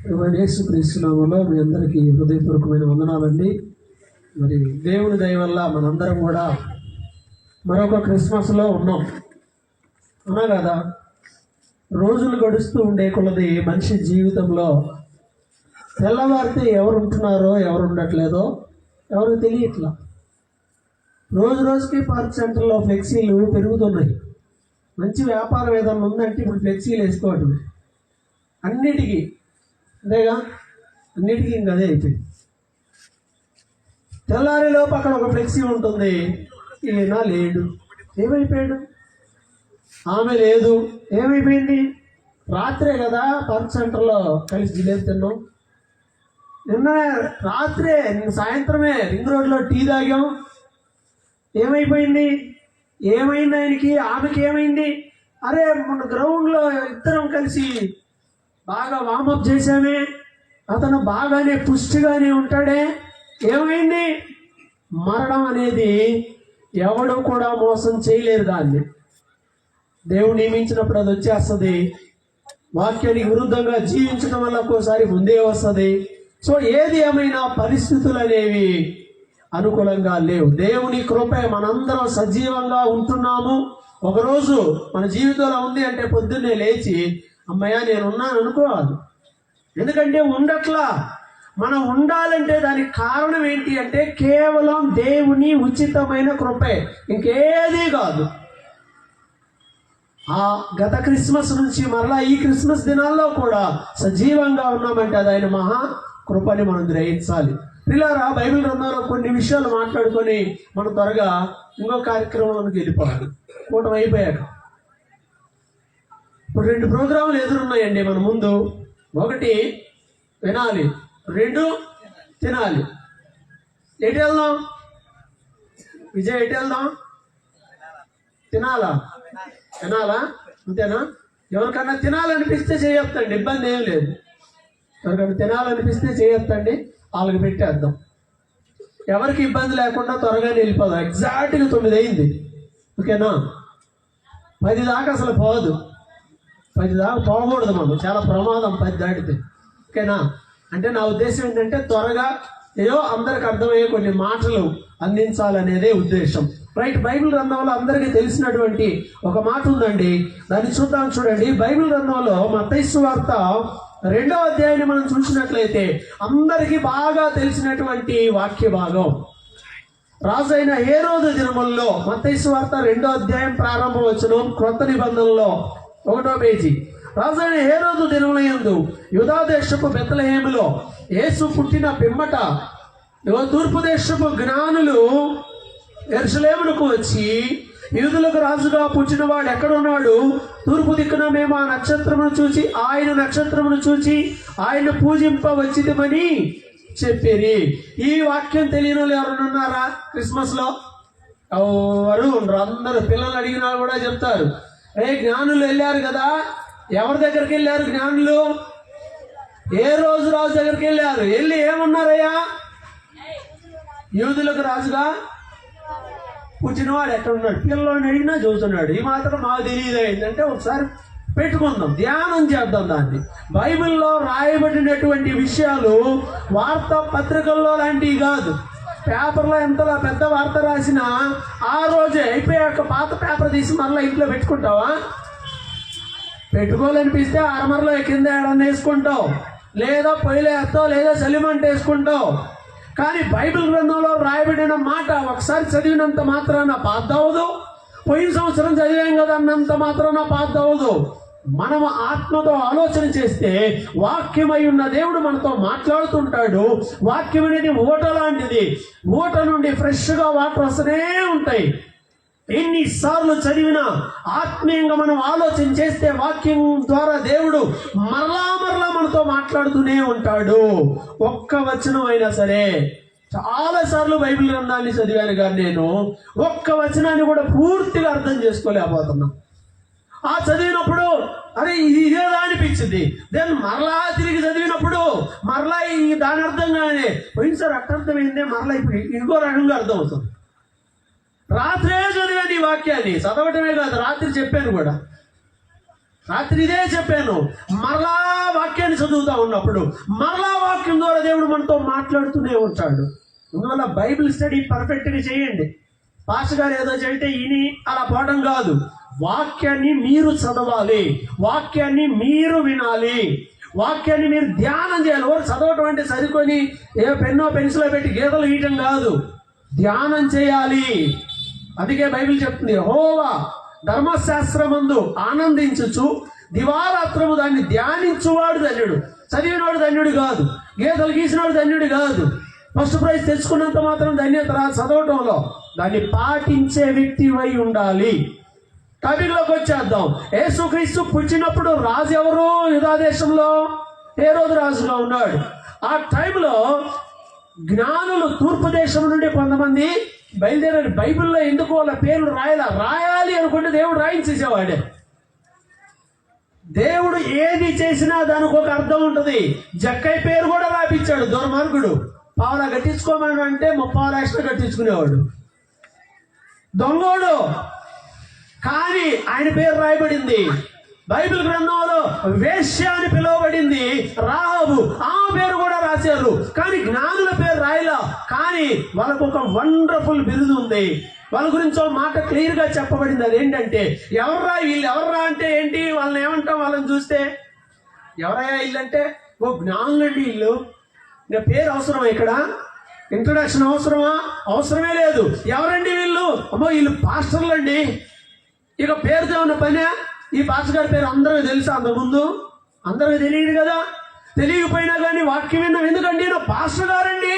యేసుక్రీస్తు నామములో మీ అందరికీ హృదయపూర్వకమైన వందనాలండి. మరి దేవుని దయ వల్ల మనందరం కూడా మరొక క్రిస్మస్లో ఉన్నాం. అవునా కదా? రోజులు గడుస్తూ ఉండే కొలది మనిషి జీవితంలో తెల్లవారితే ఎవరు ఉంటున్నారో ఎవరు ఉండట్లేదో ఎవరికి తెలియట్లా. రోజు రోజుకి పార్క్ సెంటర్లో ఫ్లెక్సీలు పెరుగుతున్నాయి. మంచి వ్యాపారం ఏదన్నా ఉందంటే ఇప్పుడు ఫ్లెక్సీలు వేసుకోవటం అన్నిటికీ, అంతేగా, అన్నిటికీ ఇంక అదే అయిపోయింది. తెల్లారిలోపు అక్కడ ఒక ఫ్లెక్సీ ఉంటుంది, ఈయన లేడు, ఏమైపోయాడు? ఆమె లేదు, ఏమైపోయింది? రాత్రే కదా పార్క్ సెంటర్లో కలిసి జిలేబీ తిన్నాం, నిన్న రాత్రే, నిన్న సాయంత్రమే రింగ్ రోడ్లో టీ తాగాం, ఏమైపోయింది? ఏమైంది ఆయనకి? ఆమెకి ఏమైంది? అరే మన గ్రౌండ్లో ఇద్దరం కలిసి బాగా వామప్ చేశామే, అతను బాగానే పుష్టిగానే ఉంటాడే, ఏమైంది? మరణం అనేది ఎవడు కూడా మోసం చేయలేరు. దాన్ని దేవుడు నియమించినప్పుడు అది వచ్చేస్తుంది. వాక్యానికి విరుద్ధంగా జీవించడం వల్ల ఒక్కోసారి ముందే వస్తుంది. సో ఏది ఏమైనా పరిస్థితులు అనేవి అనుకూలంగా లేవు. దేవుని కృపే మనందరం సజీవంగా ఉంటున్నాము. ఒకరోజు మన జీవితంలో ఉంది అంటే పొద్దున్నే లేచి అమ్మయ్య నేనున్నాను అనుకోవాలి. ఎందుకంటే ఉండట్లా. మనం ఉండాలంటే దానికి కారణం ఏంటి అంటే కేవలం దేవుని ఉచితమైన కృపే, ఇంకేదీ కాదు. ఆ గత క్రిస్మస్ నుంచి మరలా ఈ క్రిస్మస్ దినాల్లో కూడా సజీవంగా ఉన్నామంటే అది ఆయన మహా కృపని మనం గ్రహించాలి. పిల్లారా, బైబిల్ గ్రంథంలో కొన్ని విషయాలు మాట్లాడుకొని మనం త్వరగా ఇంకో కార్యక్రమానికి వెళ్ళిపోవాలి. కూటమి అయిపోయాక ఇప్పుడు 2 ప్రోగ్రాములు ఎదురున్నాయండి మన ముందు. 1 వినాలి, 2 తినాలి. ఎటు వెళ్దాం? విజయ్, ఎటు వెళ్దాం? తినాలా? తినాలా? అంతేనా? ఎవరికన్నా తినాలనిపిస్తే చేయొద్దండి, ఇబ్బంది ఏం లేదు. ఎవరికన్నా తినాలనిపిస్తే చేయొద్దండి, వాళ్ళకి పెట్టేద్దాం. ఎవరికి ఇబ్బంది లేకుండా త్వరగానే వెళ్ళిపోదాం. ఎగ్జాక్ట్గా 9 అయింది, ఓకేనా? 10 దాకా అసలు పోదు. 10 దాకా పోకూడదు, మనం చాలా ప్రమాదం 10 దాటితే, ఓకేనా? అంటే నా ఉద్దేశం ఏంటంటే త్వరగా ఏదో అందరికి అర్థమయ్యే కొన్ని మాటలు అందించాలనేదే ఉద్దేశం. రైట్. బైబిల్ గ్రంథంలో అందరికీ తెలిసినటువంటి ఒక మాట ఉందండి, దాన్ని చూద్దాం. చూడండి, బైబిల్ గ్రంథంలో మత్తయి సువార్త 2వ అధ్యాయాన్ని మనం చూసినట్లయితే అందరికీ బాగా తెలిసినటువంటి వాక్య భాగం. రాజైన హేరోదు దినముల్లో, మత్తయి సువార్త 2వ అధ్యాయం ప్రారంభ వచనం, క్రొత్త నిబంధనలో 1వ పేజీ. రాజైన హేరోదు దినములందు యూదా దేశపు బెత్లెహేములో యేసు పుట్టిన పిమ్మట తూర్పు దేశపు జ్ఞానులు యెరూషలేమునకు వచ్చి, యూదులకు రాజుగా పుట్టినవాడు ఎక్కడున్నాడు? తూర్పు దిక్కున మేము ఆ నక్షత్రమును చూచి ఆయన పూజింపవచ్చితమని చెప్పిరి. ఈ వాక్యం తెలియని వాళ్ళు ఎవరైనా ఉన్నారా? క్రిస్మస్ లో ఎవరు ఉండరు. అందరూ పిల్లలు అడిగినా కూడా చెప్తారు, జ్ఞానులు వెళ్ళారు కదా. ఎవరి దగ్గరికి వెళ్ళారు జ్ఞానులు? ఏ రోజు రాజు దగ్గరికి వెళ్ళారు. వెళ్ళి ఏమన్నారయ్యా? యూదులకు రాజుగా పుట్టినవాడు ఎక్కడ ఉన్నాడు? పిల్లల్ని అడిగినా చదువుతున్నాడు. ఈ మాత్రం మాకు తెలియదు ఏంటంటే ఒకసారి పెట్టుకుందాం, ధ్యానం చేద్దాం దాన్ని. బైబిల్లో రాయబడినటువంటి విషయాలు వార్తా పత్రికల్లో లాంటివి కాదు. పేపర్లో ఎంతలా పెద్ద వార్త రాసినా ఆ రోజే అయిపోయాక పాత పేపర్ తీసి మళ్ళీ ఇంట్లో పెట్టుకుంటావా? పెట్టుకోవాలనిపిస్తే ఆర్మర్లో కింద ఏడన్నా వేసుకుంటావు, లేదా పొయ్యిలో వేస్తావు, లేదా చలిమంట వేసుకుంటావు. కానీ బైబిల్ గ్రంథంలో రాయబడిన మాట ఒకసారి చదివినంత మాత్రాన పాత అవ్వదు. పోయిన సంవత్సరం చదివాం కదా అన్నంత మాత్రాన పాత అవ్వదు. మనము ఆత్మతో ఆలోచన చేస్తే వాక్యమై ఉన్న దేవుడు మనతో మాట్లాడుతుంటాడు. వాక్యం అనేది ఊట లాంటిది. ఊట నుండి ఫ్రెష్గా వాటర్ వస్తూనే ఉంటాయి. ఎన్నిసార్లు చదివినా ఆత్మీయంగా మనం ఆలోచన చేస్తే వాక్యం ద్వారా దేవుడు మరలా మనతో మాట్లాడుతూనే ఉంటాడు. ఒక్క వచనం అయినా సరే. చాలాసార్లు బైబిల్ గ్రంథాన్ని చదివాను కానీ నేను ఒక్క వచనాన్ని కూడా పూర్తిగా అర్థం చేసుకోలేకపోతున్నా. ఆ చదివినప్పుడు అరే ఇదేదా అనిపించింది. దెన్ మరలా తిరిగి చదివినప్పుడు మరలా దాని అర్థంగానే పోయినసారి అర్థమైందే, మరలా ఇప్పుడు ఇంకో రకంగా అర్థం అవుతుంది. రాత్రే చదివాను ఈ వాక్యాన్ని, చదవటమే కాదు రాత్రి చెప్పాను కూడా. రాత్రి ఇదే చెప్పాను. మరలా వాక్యాన్ని చదువుతా ఉన్నప్పుడు మరలా వాక్యం ద్వారా దేవుడు మనతో మాట్లాడుతూనే ఉంటాడు. అందువల్ల బైబిల్ స్టడీ పర్ఫెక్ట్గా చేయండి. పాస్టర్ గారు ఏదో చెబితే ఇని అలా పోవడం కాదు. వాక్యాన్ని మీరు చదవాలి, వాక్యాన్ని మీరు వినాలి, వాక్యాన్ని మీరు ధ్యానం చేయాలి. ఎవరు చదవటం అంటే సరికొని ఏ పెన్నో పెన్సిలో పెట్టి గీతలు గీయటం కాదు, ధ్యానం చేయాలి. అందుకే బైబిల్ చెప్తుంది, యెహోవా ధర్మశాస్త్రమందు ఆనందించుచు దివారాత్రము దాన్ని ధ్యానించువాడు ధన్యుడు. చదివినవాడు ధన్యుడు కాదు, గీతలు గీసినవాడు ధన్యుడు కాదు. ఫస్ట్ ప్రైజ్ తెచ్చుకున్నంత మాత్రం ధన్యత రాదు చదవటంలో. దాన్ని పాటించే వ్యక్తి వై ఉండాలి. టాపిక్లోకి వచ్చేద్దాం. యేసుక్రీస్తు పుట్టినప్పుడు రాజు ఎవరు? యూదా దేశంలో హేరోదు రాజుగా ఉన్నాడు. ఆ టైంలో జ్ఞానులు తూర్పు దేశం నుండి కొంతమంది బయలుదేరారు. బైబిల్లో ఎందుకు వాళ్ళ పేర్లు రాయాలి అనుకుంటే దేవుడు రాయించేసేవాడే. దేవుడు ఏది చేసినా దానికి ఒక అర్థం ఉంటుంది. జక్కయ్య పేరు కూడా రాపించాడు దుర్మార్గుడు. పావులా కట్టించుకోమని అంటే 30 లక్షలు కట్టించుకునేవాడు దొంగోడు. కానీ ఆయన పేరు రాయబడింది బైబిల్ గ్రంథంలో. వేశ్య అని పిలువబడింది రాహాబు, ఆమె పేరు కూడా రాశారు. కానీ జ్ఞానుల పేరు రాయలా. కానీ వాళ్ళకు ఒక వండర్ఫుల్ బిరుదు ఉంది. వాళ్ళ గురించి ఒక మాట క్లియర్ గా చెప్పబడింది. అదేంటంటే, ఎవర్రా వీళ్ళు, ఎవర్రా అంటే ఏంటి, వాళ్ళని ఏమంటాం? వాళ్ళని చూస్తే ఎవరయ్యా వీళ్ళు అంటే, ఓ జ్ఞానులండి వీళ్ళు. ఇంకా పేరు అవసరమా? ఇక్కడ ఇంట్రొడక్షన్ అవసరమా? అవసరమే లేదు. ఎవరండి వీళ్ళు? అమ్మో వీళ్ళు పాస్టర్లు అండి. ఇక పేరుతో ఉన్న పనే. ఈ పాస్టర్ గారి పేరు అందరికీ తెలుసా? అంతకుముందు అందరికీ తెలియదు కదా. తెలియకపోయినా కానీ వాక్యం విన్నాం. ఎందుకండి నా పాస్టర్ గారండి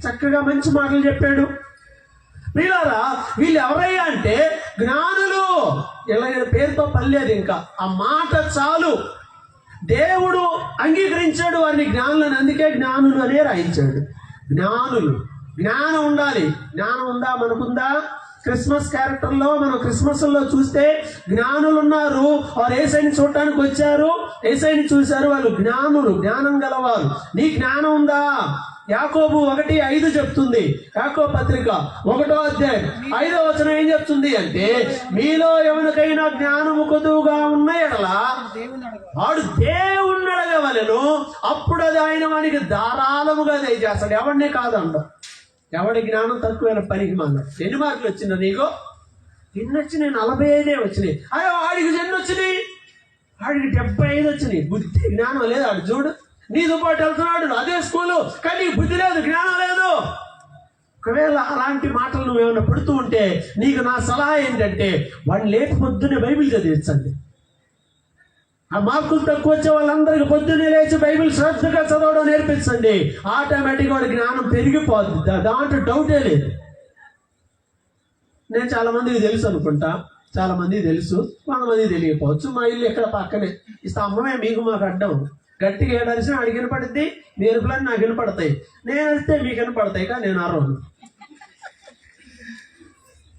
చక్కగా మంచి మాటలు చెప్పాడు. ప్రియులారా, వీళ్ళు ఎవరయ్యా అంటే జ్ఞానులు. ఇలా పేరుతో పర్లేదు, ఇంకా ఆ మాట చాలు. దేవుడు అంగీకరించాడు వారిని జ్ఞానులను. అందుకే జ్ఞానులు అనే రాయించాడు. జ్ఞానులు, జ్ఞానం ఉండాలి. జ్ఞానం ఉందా? మనకుందా? క్రిస్మస్ క్యారెక్టర్లో మనం క్రిస్మస్లో చూస్తే జ్ఞానులు ఉన్నారు. వారు యేసయ్యని చూడటానికి వచ్చారు, యేసయ్యని చూశారు. వాళ్ళు జ్ఞానులు, జ్ఞానం గలవారు. నీ జ్ఞానం ఉందా? యాకోబు 1:5 చెప్తుంది. యాకోబు పత్రిక 1వ అధ్యాయం 5వ వచనం ఏం చెప్తుంది అంటే, మీలో ఎవరికైనా జ్ఞానము కొద్దుగా ఉన్న ఎడల వాడు దేవుణ్ణి అడగవలెను, అప్పుడు అది ఆయన వానికి ధారాళముగా దయచేస్తాడు. ఎవరిని కాదంట. ఎవడి జ్ఞానం తక్కువైన పనికి మన ఎన్ని మార్కులు వచ్చిందో నీకు? ఎన్ని వచ్చినాయి? 45 వచ్చినాయి. అయ్యో వాడికి ఎన్ని వచ్చినాయి? వాడికి 75 వచ్చినాయి. బుద్ధి జ్ఞానం లేదు. వాడు చూడు, నీతో పాటు వెళ్తున్నాడు, అదే స్కూలు, కానీ బుద్ధి లేదు, జ్ఞానం లేదు. ఒకవేళ అలాంటి మాటలు నువ్వేమైనా పడుతూ ఉంటే నీకు నా సలహా ఏంటంటే, వాడిని లేపి పొద్దున్నే బైబిల్ చదివించండి. ఆ మార్కులు తక్కువ వచ్చే వాళ్ళందరికీ పొద్దున్నే లేచి బైబిల్ శ్రద్ధగా చదవడం నేర్పించండి. ఆటోమేటిక్గా వాడి జ్ఞానం పెరిగిపోతుంది. దాంట్లో డౌటే లేదు. నేను చాలా మందికి తెలుసు అనుకుంటా, చాలా మందికి తెలుసు, కొంతమంది తెలియకపోవచ్చు. మా ఇల్లు ఎక్కడ పక్కనే. ఈ స్తంభమే మీకు మాకు అడ్డం. గట్టిగా ఏడాల్సిన అడిగి వినపడుద్ది, నేర్పులని నాకు వినపడతాయి. నేను వెళ్తే మీకు వినపడతాయి, కానీ నేను అరవను.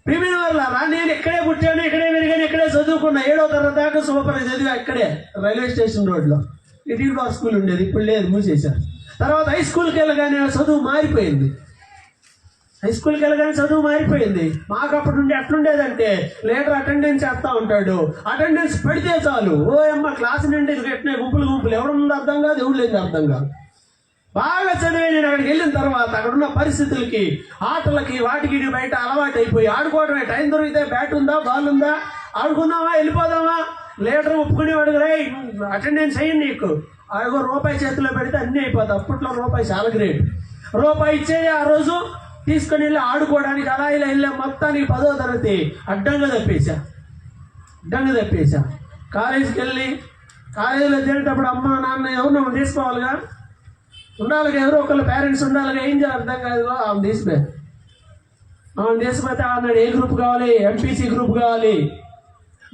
ప్రియమైన వాళ్ళారా, నేను ఇక్కడే పుట్టాను, ఇక్కడే పెరిగాను, ఇక్కడే చదువుకున్నా. 7వ తరగతి దాకా సూపర్ చదివా ఇక్కడే, రైల్వే స్టేషన్ రోడ్లో. ఇటీవల స్కూల్ ఉండేది, ఇప్పుడు లేదు, మూసేశారు. తర్వాత హై స్కూల్కి వెళ్ళగానే చదువు మారిపోయింది. హై స్కూల్కి వెళ్ళగానే చదువు మారిపోయింది. మాకు అప్పుడు నుండి ఎట్లుండేదంటే, లీడర్ అటెండెన్స్ చేస్తూ ఉంటాడు. అటెండెన్స్ పడితే చాలు, ఓ అమ్మ క్లాస్ నుండి ఎట్టిన గుంపులు ఎవరు ముందు అర్థం కాదు, ఎవరు లేదు అర్థం కాదు. బాగా చదివే నేను అక్కడికి వెళ్ళిన తర్వాత అక్కడున్న పరిస్థితులకి, ఆటలకి, వాటికి బయట అలవాటు అయిపోయి ఆడుకోవడమే. టైం దొరికితే బ్యాట్ ఉందా, బాల్ ఉందా, ఆడుకుందామా, వెళ్ళిపోదామా. లీడర్ ఒప్పుకునేవాడు, రే అటెండెన్స్ అయ్యింది నీకు, అదిగో రూపాయి చేతిలో పెడితే అన్నీ అయిపోతాయి. అప్పట్లో రూపాయి చాలా గ్రేట్. రూపాయి ఇచ్చేది ఆ రోజు తీసుకొని వెళ్ళి ఆడుకోవడానికి. అలా ఇలా వెళ్ళా. మొత్తానికి 10వ తరగతి అడ్డంగా తప్పేశా. కాలేజీకి వెళ్ళి కాలేజీలో చేరేటప్పుడు అమ్మ నాన్న ఎవరు తీసుకోవాలిగా, ఉండాలిగా, ఎవరో ఒకళ్ళు పేరెంట్స్ ఉండాలిగా. ఏం చేయాలి అర్థం కాదు. ఆమె తీసిపోతే అన్నాడు, ఏ గ్రూప్ కావాలి? ఎంపీసీ గ్రూప్ కావాలి.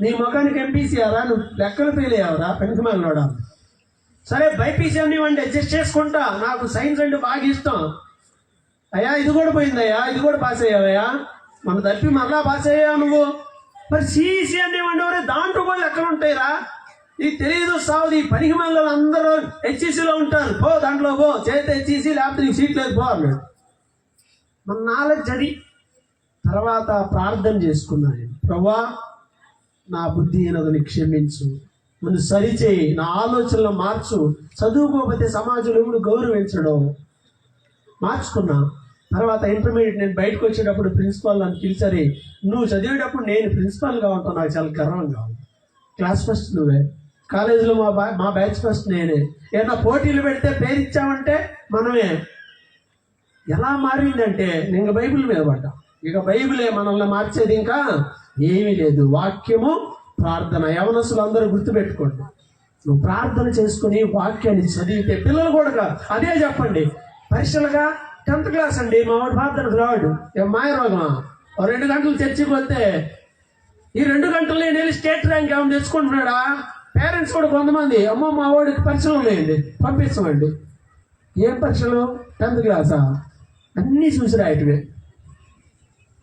నీ ముఖానికి ఎంపీసీ అరా, నువ్వు లెక్కలు ఫెయిల్ అయ్యావురా, పెనికి మళ్ళీ. సరే బైపీసీ అనివ్వండి, అడ్జస్ట్ చేసుకుంటా, నాకు సైన్స్ అంటే బాగా ఇష్టం. అయ్యా ఇది కూడా పోయిందయ్యా, ఇది కూడా పాస్ అయ్యావయ్యా, మన తప్పి మరలా పాస్ అయ్యావు నువ్వు. మరి సిఈసీ అనేవాడి ఎవరే, దాంట్లో కూడా లెక్కలు ఉంటాయిరా. ఇది తెలియదు సావుది. పనికి మళ్ళీ అందరూ హెచ్ఈసీలో ఉంటారు, పో దాంట్లో పో, చేత హెచ్ఈసీ, లేకపోతే నీకు సీట్ లేదు పో అన్నాడు. మన నాలెడ్జ్ అది. తర్వాత ప్రార్థన చేసుకున్నాను, ప్రభువా నా బుద్ధిహీనతని క్షమించు, ముందు సరిచేయి, నా ఆలోచనలు మార్చు. చదువుకోకపోతే సమాజంలో ఎప్పుడు గౌరవించడం. మార్చుకున్నా. తర్వాత ఇంటర్మీడియట్ నేను బయటకు వచ్చేటప్పుడు ప్రిన్సిపాల్ నన్ను పిలిచారు, నువ్వు చదివేటప్పుడు నేను ప్రిన్సిపాల్గా ఉంటాను, నాకు చాలా గర్వంగా ఉంది. క్లాస్ ఫస్ట్ నువ్వే, కాలేజీలో మా బ్యాచ్ ఫస్ట్ నేనే. ఏదైనా పోటీలు పెడితే పేరు ఇచ్చామంటే మనమే. ఎలా మారిందంటే నేను బైబిల్ మీద పడ్డా. ఇక బైబిలే మనల్ని మార్చేది, ఇంకా ఏమీ లేదు. వాక్యము, ప్రార్థన. యవనస్తులు అందరూ గుర్తుపెట్టుకోండి, నువ్వు ప్రార్థన చేసుకుని వాక్యాన్ని చదివితే, పిల్లలు కూడా అదే చెప్పండి. పరీక్షలుగా 10th క్లాస్ అండి, మా వాడు ప్రార్థనకు రాడు, మాయరోగం. 2 గంటలు చర్చికి వస్తే ఈ 2 గంటలు నేను వెళ్ళి స్టేట్ ర్యాంక్ ఏమైనా తెచ్చుకుంటున్నాడా? పేరెంట్స్ కూడా కొంతమంది, అమ్మో మా వాడికి పరీక్షలు ఉన్నాయండి పంపించమండి. ఏం పరీక్షలు? 10th క్లాసా? అన్నీ చూసి రాయటమే.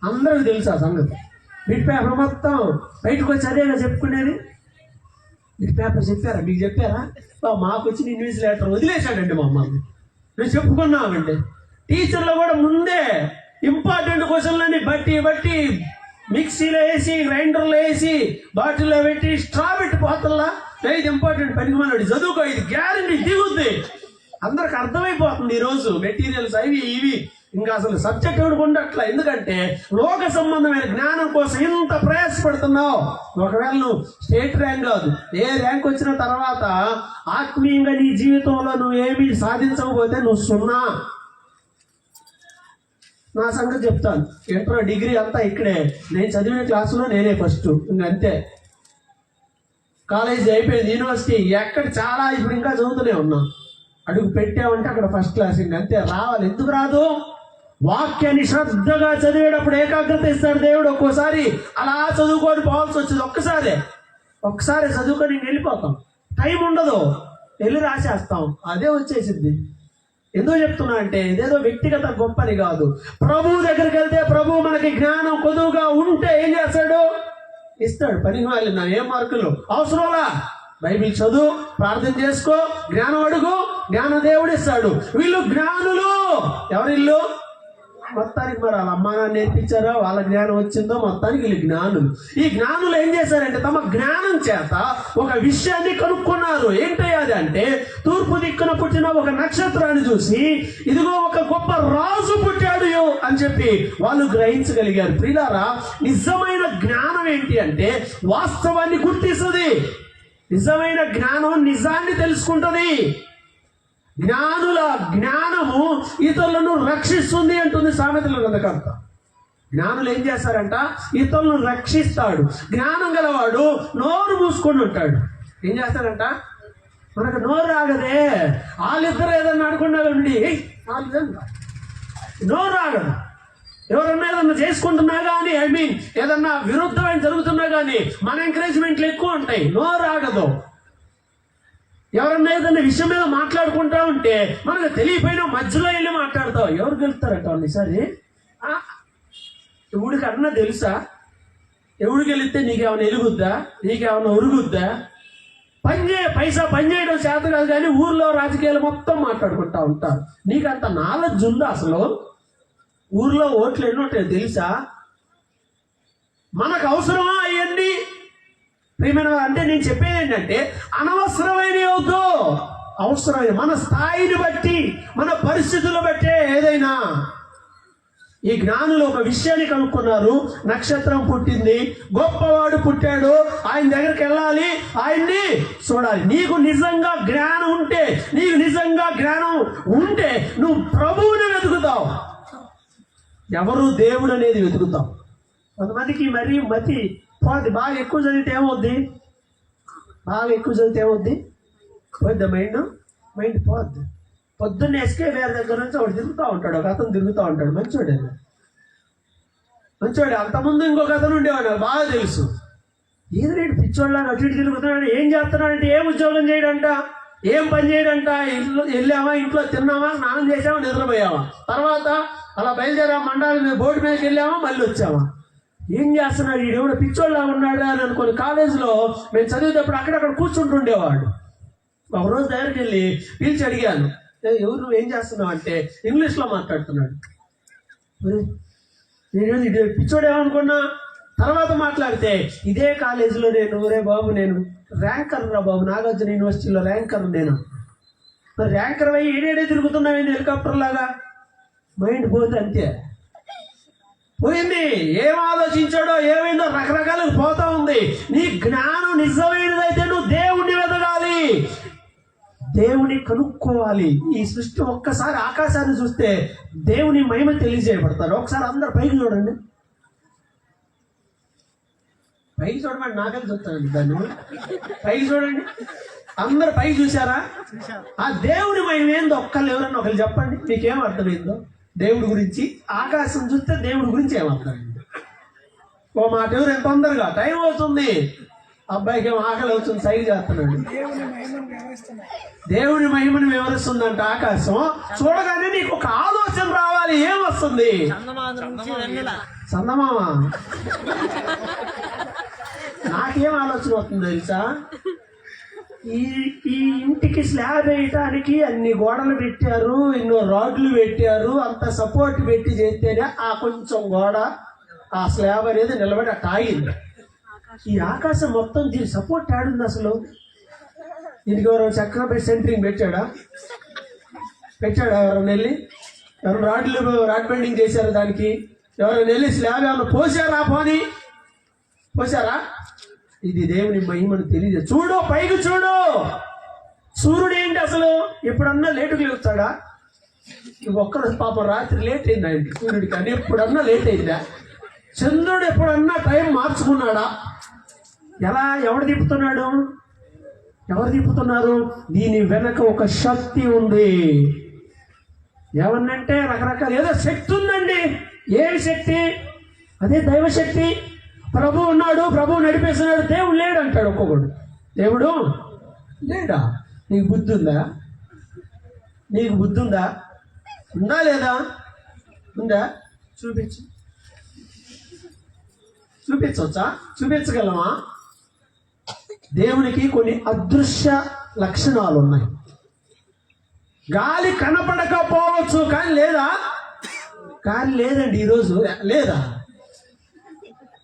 అందరికి తెలుసు ఆ సంగతి. బిట్ పేపర్ మొత్తం బయటకు వచ్చి అదేగా చెప్పుకునేది. బిట్ పేపర్ చెప్పారా? మీకు చెప్పారా? మాకు వచ్చి న్యూస్ లెటర్ వదిలేశాడండి మా అమ్మని. మేము చెప్పుకున్నామండి. టీచర్లు కూడా ముందే ఇంపార్టెంట్ క్వశ్చన్లని బట్టి మిక్సీలో వేసి, గ్రైండర్లో వేసి, బాటిల్లో పెట్టి, స్ట్రా పెట్టి పోతల్లా, ఇది ఇంపార్టెంట్, పనికిమాలాడు చదువుకో, ఇది గ్యారెంటీ దిగుద్ది. అందరికి అర్థమైపోతుంది ఈరోజు మెటీరియల్స్ అవి ఇవి. ఇంకా అసలు సబ్జెక్ట్ ఎవరికి ఉండట్లా. ఎందుకంటే లోక సంబంధమైన జ్ఞానం కోసం ఇంత ప్రయాసపడుతున్నావు. ఒకవేళ నువ్వు స్టేట్ ర్యాంక్ కాదు, ఏ ర్యాంక్ వచ్చిన తర్వాత ఆత్మీయంగా నీ జీవితంలో నువ్వు ఏమీ సాధించకపోతే నువ్వు 0. నా సంగతి చెప్తాను. ఇంటర్, డిగ్రీ అంతా ఇక్కడే. నేను చదివిన క్లాసులో నేనే ఫస్ట్. ఇంకంతే. కాలేజీ అయిపోయింది, యూనివర్సిటీ ఎక్కడ చాలా, ఇప్పుడు ఇంకా చదువుతూనే ఉన్నా. అడుగు పెట్టామంటే అక్కడ ఫస్ట్ క్లాస్. ఇంకంతే. రావాలి. ఎందుకు రాదు? వాక్యాన్ని శ్రద్ధగా చదివేటప్పుడు ఏకాగ్రత ఇస్తాడు దేవుడు. ఒక్కోసారి అలా చదువుకొని పోవాల్సి వచ్చింది. ఒక్కసారి చదువుకొని వెళ్ళిపోతాం, టైం ఉండదు, వెళ్ళి రాసేస్తాం, అదే వచ్చేసింది. ఎందుకు చెప్తున్నా అంటే ఇదేదో వ్యక్తిగత గొప్పని కాదు. ప్రభువు దగ్గరికి వెళ్తే ప్రభు మనకి జ్ఞానం కొదువుగా ఉంటే ఏం చేస్తాడు? ఇస్తాడు. పనికి వెళ్ళిన ఏ మార్కులు అవసరంలా, బైబిల్ చదువు, ప్రార్థన చేసుకో, జ్ఞానం అడుగు, జ్ఞాన దేవుడు ఇస్తాడు. వీళ్ళు జ్ఞానులు. ఎవరిల్లు? మొత్తానికి మరి వాళ్ళ అమ్మా నాన్న నేర్పించారో, వాళ్ళ జ్ఞానం వచ్చిందో, మొత్తానికి వీళ్ళు జ్ఞానులు. ఈ జ్ఞానులు ఏం చేశారంటే తమ జ్ఞానం చేత ఒక విషయాన్ని కనుక్కున్నారు. ఏంటయ్యాది అంటే, తూర్పు దిక్కున పుట్టిన ఒక నక్షత్రాన్ని చూసి ఇదిగో ఒక గొప్ప రాజు పుట్టాడు అని చెప్పి వాళ్ళు గ్రహించగలిగారు. ప్రియులారా, నిజమైన జ్ఞానం ఏంటి అంటే వాస్తవాన్ని గుర్తిస్తుంది. నిజమైన జ్ఞానం నిజాన్ని తెలుసుకుంటుంది. జ్ఞానుల జ్ఞానము ఇతరులను రక్షిస్తుంది అంటుంది సామెతల గ్రంథకర్త. జ్ఞానులు ఏం చేస్తారంట? ఇతరులను రక్షిస్తాడు. జ్ఞానం గలవాడు నోరు మూసుకొని ఉంటాడు. ఏం చేస్తాడంట? మనకు నోరు రాగదే, వాళ్ళిద్దరు ఏదన్నా అనుకున్నా ఉండి నోరు రాగదు. ఎవరన్నా ఏదన్నా చేసుకుంటున్నా కానీ, ఏదన్నా విరుద్ధమైన జరుగుతున్నా కానీ మన ఎంకరేజ్మెంట్లు ఎక్కువ ఉంటాయి, నోరు రాగదు. ఎవరన్నా ఏదన్నా విషయం మీద మాట్లాడుకుంటా ఉంటే మనకు తెలియపోయినా మధ్యలో వెళ్ళి మాట్లాడతావు. ఎవరు గెలుస్తారట ఈసారి? ఎవడికి అన్నా తెలుసా? ఎవడికి వెళితే నీకేమైనా ఎలుగుద్దా? నీకేమైనా ఉరుగుద్దా? పైసా పని చేయడం చేత కాదు కానీ ఊర్లో రాజకీయాలు మొత్తం మాట్లాడుకుంటా ఉంటారు. నీకు అంత నాలెడ్జ్ ఉందా? అసలు ఊర్లో ఓట్లు ఎన్ని ఉంటాయో తెలుసా? మనకు అవసరమా అవన్నీ? ప్రియమైన అంటే నేను చెప్పేది ఏంటంటే అనవసరమైన వద్దు, అవసరమైన మన స్థాయిని బట్టి, మన పరిస్థితులు బట్టే ఏదైనా. ఈ జ్ఞానులు ఒక విషయాన్ని కనుక్కున్నారు. నక్షత్రం పుట్టింది, గొప్పవాడు పుట్టాడు, ఆయన దగ్గరికి వెళ్ళాలి, ఆయన్ని చూడాలి. నీకు నిజంగా జ్ఞానం ఉంటే నువ్వు ప్రభువుని వెతుకుతావు. ఎవరు దేవుడు అనేది వెతుకుతాం. కొంతమందికి మరీ మతి పోద్ది. బాగా ఎక్కువ చదివితే ఏమవుద్ది? పోద్ది మైండ్ పోద్ది. పొద్దున్న ఎస్కే వేరే దగ్గర నుంచి ఒకటి తిరుగుతూ ఉంటాడు, ఒక అతను తిరుగుతూ ఉంటాడు. మంచోడే. అంతకుముందు ఇంకొక అతను ఉండేవాడు, బాగా తెలుసు. ఏది రేటు పిచ్చోళ్ళగా అటు ఇటు తిరుగుతున్నాడు. ఏం చేస్తున్నాడంటే ఏం ఉద్యోగం చేయడంట, ఏం పని చేయడంట. వెళ్ళామా, ఇంట్లో తిన్నామా, స్నానం చేసామా, నిద్రపోయామా, తర్వాత అలా బయలుదేరా మండలి మీద బోర్డు మీదకి వెళ్ళామా, మళ్ళీ వచ్చామా. ఏం చేస్తున్నాడు ఈ దేవుడు? పిచ్చోళ్ళగా ఉన్నాడు అని అనుకోని కాలేజీలో మేము చదివేటప్పుడు అక్కడక్కడ కూర్చుంటుండేవాడు. ఒకరోజు దగ్గరికి వెళ్ళి పిలిచి అడిగాను, ఎవరు నువ్వు ఏం చేస్తున్నావు అంటే ఇంగ్లీష్లో మాట్లాడుతున్నాడు. నేను పిచ్చోడేమనుకున్నా. తర్వాత మాట్లాడితే ఇదే కాలేజీలో నేను ర్యాంకర్ రా బాబు, నాగార్జున యూనివర్సిటీలో ర్యాంకర్ నేను. మరి ర్యాంకర్ అయ్యి ఏడేడే తిరుగుతున్నావేంటి హెలికాప్టర్ లాగా? మైండ్ పోతే అంతే పోయింది. ఏం ఆలోచించాడో ఏమైందో రకరకాలుగా పోతా ఉంది. నీ జ్ఞానం నిజమైనదైతే నువ్వు దేవుణ్ణి వెతకాలి, దేవుని కనుక్కోవాలి. ఈ సృష్టి ఒక్కసారి ఆకాశాన్ని చూస్తే దేవుని మహిమ తెలియజేయబడతారు. ఒకసారి అందరు పైకి చూడండి, పైకి చూడమండి, నాకని చూస్తానండి దాన్ని. పైకి చూడండి, అందరు పైకి చూసారా? ఆ దేవుని మహిమ ఏందో ఒక్కళ్ళు ఎవరన్నా ఒకళ్ళు చెప్పండి, మీకేం అర్థమైందో దేవుడి గురించి. ఆకాశం చూస్తే దేవుడి గురించి ఏమర్థమైంది? ఓ మాట ఎవరు ఎంత తొందరగా టైం అవుతుంది, అబ్బాయికి ఏమో ఆకలి అవుతుంది, సైగ చేస్తున్నాడు. దేవుని మహిమను వివరిస్తుందంట ఆకాశం. చూడగానే నీకు ఒక ఆలోచన రావాలి, ఏమొస్తుంది? చందమామ. నాకేం ఆలోచన వస్తుంది తెలుసా? ఈ ఇంటికి స్లాబ్ వేయటానికి అన్ని గోడలు పెట్టారు, ఎన్నో రాడ్లు పెట్టారు, అంత సపోర్ట్ పెట్టి చేస్తేనే ఆ కొంచెం గోడ, ఆ స్లాబ్ అనేది నిలబడి అట్ట ఆగింది. ఈ ఆకాశం మొత్తం దీని సపోర్ట్ ఆడింది అసలు. దీనికి ఎవరో చక్కగా పెట్టి సెంటరింగ్ పెట్టాడా? ఎవరైనా వెళ్ళి రాడ్ బెండింగ్ చేశారు దానికి? ఎవరైనా వెళ్ళి స్లాబ్ ఏమన్నా పోసారా? పోసారా? ఇది దేవుని మహిమను తెలియదు. చూడు, పైకి చూడు. సూర్యుడు ఏంటి అసలు? ఎప్పుడన్నా లేటుగా లేస్తాడా? ఒక్కరోజు పాపం రాత్రి లేట్ అయిందా ఏంటి సూర్యుడికి? అని ఎప్పుడన్నా లేట్ అయిందా? చంద్రుడు ఎప్పుడన్నా టైం మార్చుకున్నాడా? ఎలా? ఎవరు తిప్పుతున్నారు? దీని వెనక ఒక శక్తి ఉంది. ఏమన్నంటే రకరకాల ఏదో శక్తి ఉందండి. ఏమి శక్తి? అదే దైవశక్తి. ప్రభు ఉన్నాడు, ప్రభు నడిపేస్తున్నాడు, దేవుడు లేడు అంటాడు ఒక్కొక్కడు. దేవుడు లేడా? నీకు బుద్ధి ఉందా? ఉందా లేదా? ఉందా? చూపించవచ్చా? చూపించగలమా? దేవునికి కొన్ని అదృశ్య లక్షణాలు ఉన్నాయి. గాలి కనపడకపోవచ్చు కానీ లేదండి ఈరోజు. లేదా?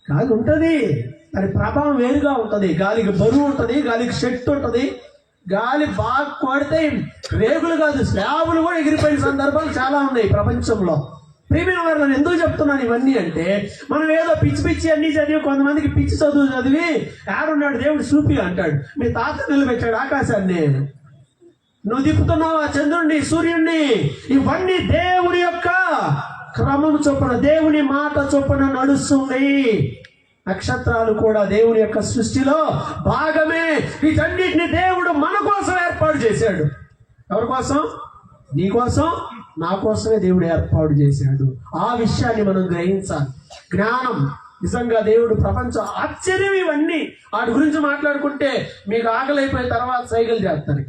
గాలి ఉంటుంది, దాని ప్రభావం వేరుగా ఉంటుంది. గాలికి బరువు ఉంటుంది, గాలికి శక్తి ఉంటుంది. గాలి బాగా కొడితే రేగులు కాదు, స్లాబులు కూడా ఎగిరిపోయిన సందర్భాలు చాలా ఉన్నాయి ప్రపంచంలో. ప్రియమైన వారు, ఎందుకు చెప్తున్నాను ఇవన్నీ అంటే, మనం ఏదో పిచ్చి అన్ని చదివి, కొంతమందికి పిచ్చి చదువు చదివి ఆడున్నాడు దేవుడు చూపి అంటాడు. మీ తాత నిలబెట్టాడు ఆకాశాన్ని, నువ్వు తిప్పుతున్నావు ఆ చంద్రుడిని, సూర్యుడిని. ఇవన్నీ దేవుడి యొక్క క్రమం చొప్పున, దేవుని మాట చొప్పున నడుస్తుంది. నక్షత్రాలు కూడా దేవుని యొక్క సృష్టిలో భాగమే. వీటన్నిటిని దేవుడు మన కోసం ఏర్పాటు చేశాడు. ఎవరి కోసం? నీ కోసం, నా కోసమే దేవుడు ఏర్పాటు చేశాడు. ఆ విషయాన్ని మనం గ్రహించాలి. జ్ఞానం నిజంగా దేవుడు ప్రపంచం ఆశ్చర్యం. ఇవన్నీ వాటి గురించి మాట్లాడుకుంటే మీకు ఆకలి అయిపోయిన తర్వాత సైకిల్ చేస్తారు,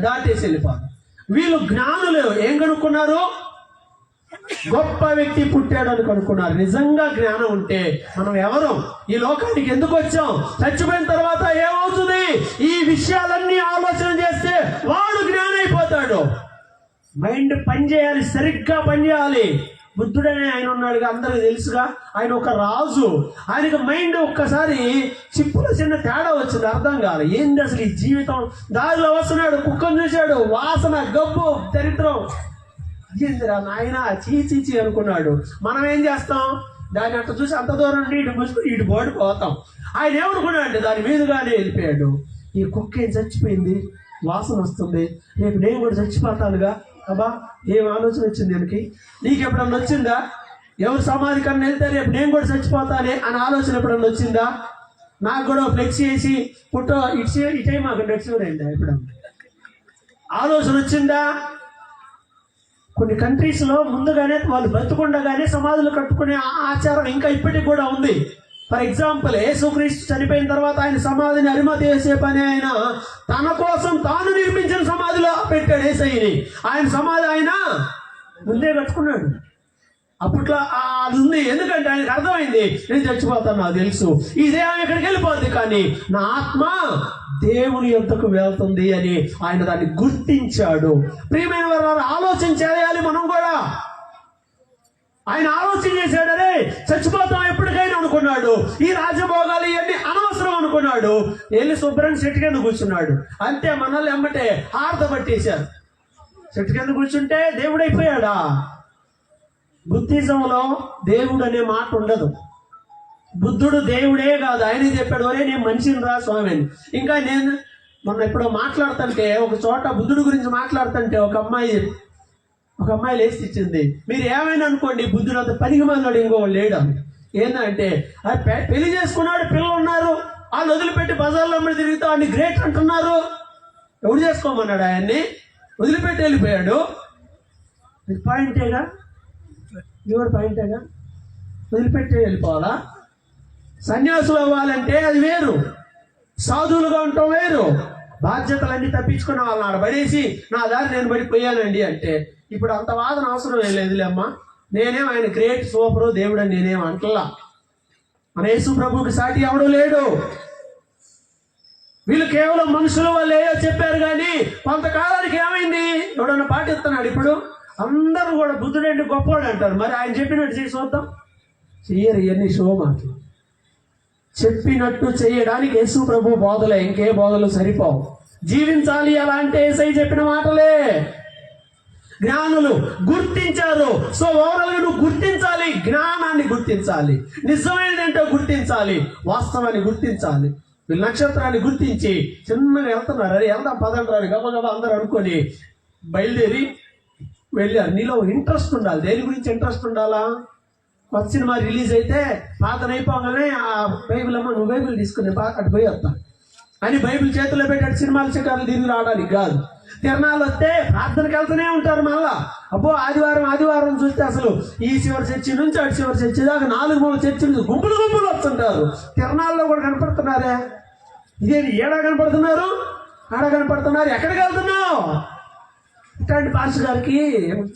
దాటేసి వెళ్ళిపోతారు. వీళ్ళు జ్ఞానులు ఏం కనుక్కున్నారు? గొప్ప వ్యక్తి పుట్టాడు అని కనుక్కున్నారు. నిజంగా జ్ఞానం ఉంటే మనం ఎవరు? ఈ లోకానికి ఎందుకు వచ్చాం? చచ్చిపోయిన తర్వాత ఏమవుతుంది? ఈ విషయాలన్నీ ఆలోచన చేస్తే వాడు జ్ఞానం అయిపోతాడు. మైండ్ పనిచేయాలి, సరిగ్గా పనిచేయాలి. బుద్ధుడనే ఆయన ఉన్నాడుగా, అందరికి తెలుసుగా. ఆయన ఒక రాజు. ఆయనకు మైండ్ ఒక్కసారి చిప్పులో చిన్న తేడా వచ్చింది, అర్థం కాదు. ఏంది అసలు ఈ జీవితం? దారిలో వస్తున్నాడు, కుక్కను చూశాడు, వాసన, గబ్బు, దరిద్రం. ఏందిరా నాయన, చీచీచి అనుకున్నాడు. మనం ఏం చేస్తాం? దాన్ని అట్లా చూసి అంత దూరం నుండి ఇటు ముసుకుని ఇటు పోతాం. ఆయన ఏమనుకున్నాడు అంటే దాని మీదుగానే వెళ్ళిపోయాడు. ఈ కుక్క ఏం చచ్చిపోయింది, వాసన వస్తుంది, రేపు నేను కూడా చచ్చిపోతానుగా. అబ్బా, ఏం ఆలోచన వచ్చింది దీనికి? నీకు ఎప్పుడన్నా వచ్చిందా? ఎవరు సమాధి కన్నా వెళ్తే రేపు నేను కూడా చచ్చిపోతానే అని ఆలోచన ఎప్పుడన్నా వచ్చిందా? నాకు కూడా ఫ్లెక్స్ చేసి పుట్టో ఇటే మాకు నెక్స్ట్ ఎప్పుడన్నా ఆలోచన వచ్చిందా? కొన్ని కంట్రీస్లో ముందుగానే వాళ్ళు బ్రతుకుండగానే సమాధులు కట్టుకునే ఆచారం ఇంకా ఇప్పటికి కూడా ఉంది. ఫర్ ఎగ్జాంపుల్, యేసుక్రీస్తు చనిపోయిన తర్వాత ఆయన సమాధిని అరిమతి వేసే పని ఆయన తన కోసం తాను నిర్మించిన సమాధిలో పెట్టాడు యేసయ్యని. ఆయన సమాధి ఆయన ముందే కట్టుకున్నాడు. అప్పట్లో అది ఉంది. ఎందుకంటే ఆయనకు అర్థమైంది, నేను చచ్చిపోతాను, నాకు తెలుసు, ఇదే ఆమె ఇక్కడికి వెళ్ళిపోద్ది, కానీ నా ఆత్మ దేవుని యొద్దకు వెళ్తుంది అని ఆయన దాన్ని గుర్తించాడు. ప్రియమైన వారు, ఆలోచన చేయాలి మనం కూడా. ఆయన ఆలోచన చేశాడరే చచ్చిపోతాం ఎప్పటికైనా అనుకున్నాడు. ఈ రాజభోగాలు ఇవన్నీ అనవసరం చూద్దాం అనుకున్నాడు, వెళ్ళి శుభ్రంగా చెట్టు కింద కూర్చున్నాడు. అంతే మనల్ని ఎమ్మటే హారత పట్టేశారు. చెట్టు కింద కూర్చుంటే దేవుడైపోయాడా? బుద్ధిజంలో దేవుడు అనే మాట ఉండదు. బుద్ధుడు దేవుడే కాదు, ఆయనే చెప్పాడు, ఒరే నేను మనిషిని రా స్వామి అని. ఇంకా నేను మొన్న ఎప్పుడో మాట్లాడుతుంటే ఒక చోట బుద్ధుడు గురించి మాట్లాడుతుంటే ఒక అమ్మాయి లేచి ఇచ్చింది, మీరు ఏమైనా అనుకోండి, బుద్ధుడు అంత పనికి మంది ఇంకో లేడు. ఏంటంటే పెళ్లి చేసుకున్నాడు, పిల్లలు ఉన్నారు, వాళ్ళు వదిలిపెట్టి బజార్లో తిరుగుతూ అన్ని గ్రేట్ అంటున్నారు. ఎవడు చేసుకోమన్నాడు? ఆయన్ని వదిలిపెట్టి వెళ్ళిపోయాడు. ఇది పాయింటేగా, ఇది కూడా పాయింటేగా. వదిలిపెట్టి వెళ్ళిపోవాలా? సన్యాసులు అవ్వాలంటే అది వేరు, సాధువులుగా ఉండటం వేరు. బాధ్యతలన్నీ తప్పించుకున్న వాళ్ళని ఆడబడేసి నా దారి నేను పడిపోయానండి అంటే ఇప్పుడు అంత వాదన అవసరం ఏం లేదులే అమ్మా. నేనేం ఆయన గ్రేట్ సూపరు దేవుడు అని నేనేం అంటలా. మన యేసు ప్రభువుకి సాటి ఎవడూ లేడు. వీళ్ళు కేవలం మనుషుల వాళ్ళే చెప్పారు, కానీ కొంతకాలానికి ఏమైంది, ఎవడన్నా పాటిస్తున్నాడు. ఇప్పుడు అందరూ కూడా బుద్ధుడేంటి గొప్పవాడు అంటారు. మరి ఆయన చెప్పినట్టు చేసి చూద్దాం. చెయ్యరు ఇవన్నీ షో మాటలు. చెప్పినట్టు చేయడానికి యేసు ప్రభు బోధలే, ఇంకే బోధలు సరిపోవు. జీవించాలి అలా అంటే యేసై చెప్పిన మాటలే. జ్ఞానులు గుర్తించారు. సో ఓవరాల్ గా నువ్వు గుర్తించాలి, జ్ఞానాన్ని గుర్తించాలి, నిజమైనదేంటో గుర్తించాలి, వాస్తవాన్ని గుర్తించాలి. వీళ్ళు నక్షత్రాన్ని గుర్తించి చిన్నగా వెళ్తున్నారు. అరే వెళ్దాం పదంటారు గబగబా అందరూ అనుకొని బయలుదేరి వెళ్ళారు. నీలో ఇంట్రెస్ట్ ఉండాలి. దేని గురించి ఇంట్రెస్ట్ ఉండాలా? కొత్త సినిమా రిలీజ్ అయితే పాతన అయిపోగానే ఆ బైబిల్ అమ్మ నువ్వు బైబిల్ తీసుకుని అటు పోయి వస్తా అని బైబిల్ చేతిలో పెట్టి అటు సినిమాలు చికారులు దీన్ని రావడానికి కాదు. తిరణాలు వస్తే ప్రార్థనకి వెళ్తూనే ఉంటారు. మళ్ళా అబ్బో ఆదివారం చూస్తే అసలు ఈ చివరి చర్చి నుంచి అటు చివరి చర్చి దాకా 4 మూల చర్చి నుంచి గుంపులు వస్తుంటారు. తిరణాల్లో కూడా కనపడుతున్నారే. ఇదేంటి ఏడా కనపడుతున్నారు, ఆడ కనపడుతున్నారు, ఎక్కడికి వెళ్తున్నావు? ఇట్లాంటి పాస్టర్ గారికి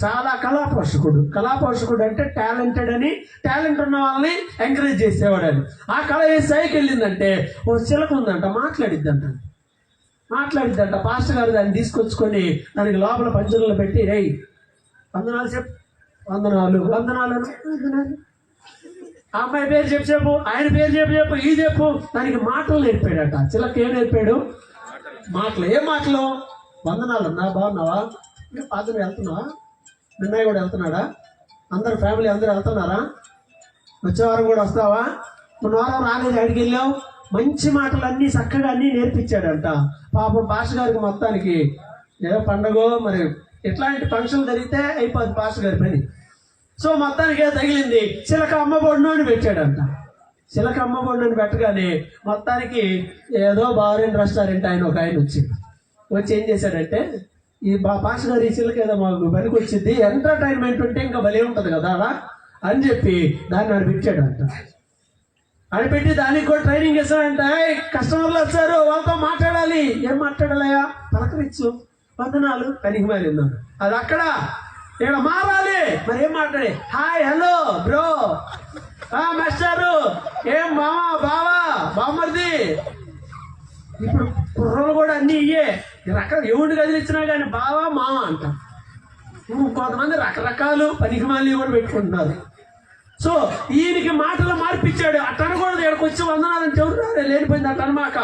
చాలా కళాపోషకుడు అంటే టాలెంటెడ్ అని, టాలెంట్ ఉన్న వాళ్ళని ఎంకరేజ్ చేసేవాడని. ఆ కళ ఏ స్థాయికి వెళ్ళిందంటే ఓ చిలక ఉందంట, మాట్లాడిద్దంట. పాస్టర్ గారు దాన్ని తీసుకొచ్చుకొని దానికి లోపల పంజరంలో పెట్టి రేయ్ వందనాలు చెప్పు, వందనాలు ఆ అమ్మాయి పేరు చెప్పు, ఆయన పేరు చెప్పు, ఈ చెప్పు. దానికి మాటలు నేర్పాడట. చిలక ఏం నేర్పాడు? మాటలు. ఏం మాటలు? వందనాలు అన్నా, బాగున్నావా, ఇంకా పాత్ర వెళ్తున్నావా, నిన్నయ్య కూడా వెళ్తున్నాడా, అందరు ఫ్యామిలీ అందరూ వెళ్తున్నారా, వచ్చే వారం కూడా వస్తావా, మొన్న వారం రాలేదు, అడిగి వెళ్ళావు. మంచి మాటలు అన్నీ చక్కగా అన్నీ నేర్పించాడంట. పాపం పాస్టర్ గారికి మొత్తానికి ఏదో పండగ మరి ఎట్లాంటి ఫంక్షన్ జరిగితే అయిపోద్ది పాస్టర్ గారి పని. సో మొత్తానికి ఏదో తగిలింది. చిలక అమ్మబొండు అని పెట్టాడంట. చిలక అమ్మబొండు అని పెట్టగానే మొత్తానికి ఏదో బారెన్ రెస్టారెంట్ ఒక ఆయన వచ్చి ఏం చేశాడంటే, ఈ పాస్టర్ గారు ఈ చిలక ఏదో మాకు పనికి వచ్చింది, ఎంటర్టైన్మెంట్ ఉంటే ఇంకా భలే ఉంటుంది కదా అలా అని చెప్పి దాన్ని అనిపించాడంట. అనిపెట్టి దానికి కూడా ట్రైనింగ్ చేస్తాడంట. కస్టమర్లు వచ్చారు, వాళ్ళతో మాట్లాడాలి. ఏం మాట్లాడాలయా? పలకరించు, వందనాలు, పనికి మారి ఉన్నాడు. అది అక్కడ ఇక్కడ మారాలి. మరి ఏం మాట్లాడే? హాయ్, హలో, బ్రో, మాస్టారు, ఏం మామా, బావా, బామ్మర్ది. ఇప్పుడు కుర్రలు కూడా అన్నీ ఇయ్యే రకాలు. ఎవరిని కదిలిచ్చినా కానీ బావా మామ అంట. కొంతమంది రకరకాలు పనికిమాలి కూడా పెట్టుకుంటున్నారు. సో ఈయనకి మాటలు మార్పిచ్చాడు. అట్టనకూడదు, ఇక్కడికి వచ్చి వందనాలని చెబుతున్నారు, లేనిపోయింది అట్ట అనమాక.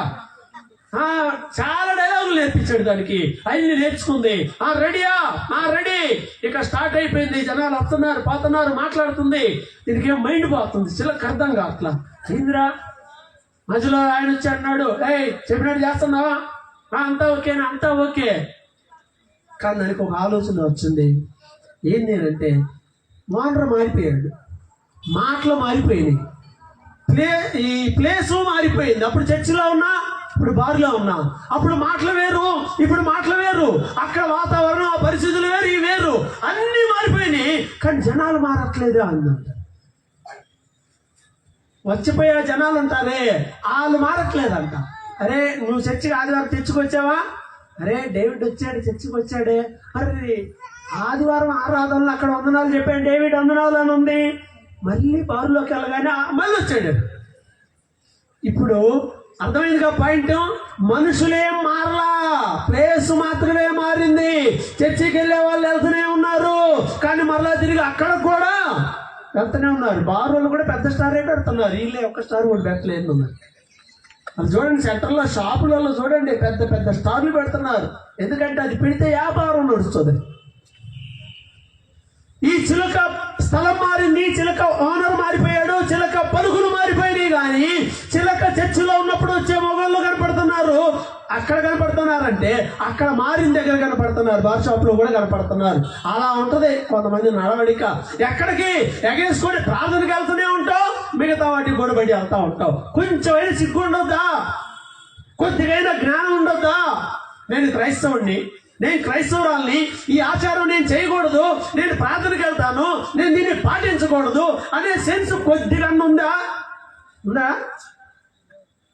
చాలా డైలాగులు నేర్పించాడు. దానికి అన్ని నేర్చుకుంది. రెడీయా? రెడీ. ఇక స్టార్ట్ అయిపోయింది. జనాలు వస్తున్నారు, పోతున్నారు, మాట్లాడుతుంది. దీనికి ఏం మైండ్ పోతుంది, చిల్లకి అర్థం కావట్లా. ఏందిరా మధ్యలో ఆయన వచ్చి అన్నాడు, చెప్పినట్టు చేస్తున్నావా? అంతా ఓకేనా? అంతా ఓకే. కానీ దానికి ఒక ఆలోచన వచ్చింది. ఏంది అంటే ఓనర్ మారిపోయాడు, మాటలు మారిపోయినాయి, ఈ ప్లేసు మారిపోయింది. అప్పుడు చర్చిలో ఉన్నా, ఇప్పుడు బారులో ఉన్నా. అప్పుడు మాటలు వేరు, ఇప్పుడు మాటలు వేరు. అక్కడ వాతావరణం, ఆ పరిస్థితులు వేరు, ఇవి వేరు, అన్నీ మారిపోయినాయి. కానీ జనాలు మారట్లేదు అన్నమాట. వచ్చిపోయే జనాలు ఉంటారే, వాళ్ళు మారట్లేదంట. అరే నువ్వు చర్చికి ఆదివారం తెచ్చుకొచ్చావా? అరే డేవిడ్ వచ్చాడు, చర్చికి వచ్చాడే. అరే ఆదివారం ఆరాధనలు అక్కడ వందనాలు చెప్పాడు, డేవిడ్ వందనాలు అని ఉంది. మళ్ళీ బారులోకి వెళ్ళగానే మళ్ళీ వచ్చాడు. ఇప్పుడు అర్థమైందిగా పాయింట్? మనుషులేం మారలా, ప్లేస్ మాత్రమే మారింది. చర్చికి వెళ్ళే వాళ్ళు వెళ్తూనే ఉన్నారు, కానీ మరలా తిరిగి అక్కడ కూడా వెళ్తూనే ఉన్నారు. బారులు కూడా పెద్ద స్టార్ పెడుతున్నారు, వీళ్ళే ఒక్క స్టార్ కూడా పెట్టలేదు ఉన్నారు. అది చూడండి, సెంటర్లో షాపులలో చూడండి పెద్ద పెద్ద స్టార్లు పెడుతున్నారు. ఎందుకంటే అది పెడితే వ్యాపారం నడుస్తుంది. ఈ చిలుక స్థలం మారింది, చిలుక ఓనర్ మారిపోయాడు, చిలుక పలుకులు మారిపోయినాయి. కానీ చిలుక చర్చిలో ఉన్నప్పుడు వచ్చే మొగళ్ళు కనపడుతున్నారు. అక్కడ కనపడుతున్నారంటే అక్కడ మారిన దగ్గర కనపడుతున్నారు, బార్ షాప్ లో కూడా కనపడుతున్నారు. అలా ఉంటది కొంతమంది నడవడిక. ఎక్కడికి ఎగేసుకొని ప్రార్థనకి వెళ్తూనే ఉంటావు, మిగతా వాటికి గొడబడి వెళ్తా ఉంటావు. కొంచెమైనా సిగ్గు ఉండొద్దా? కొద్దిగైనా జ్ఞానం ఉండొద్దా? నేను క్రైస్తవుడిని, నేను క్రైస్తవురాల్ని, ఈ ఆచారం నేను చేయకూడదు, నేను ప్రార్థనకి వెళ్తాను, నేను దీన్ని పాటించకూడదు అనే సెన్స్ కొద్దిగా ఉందా?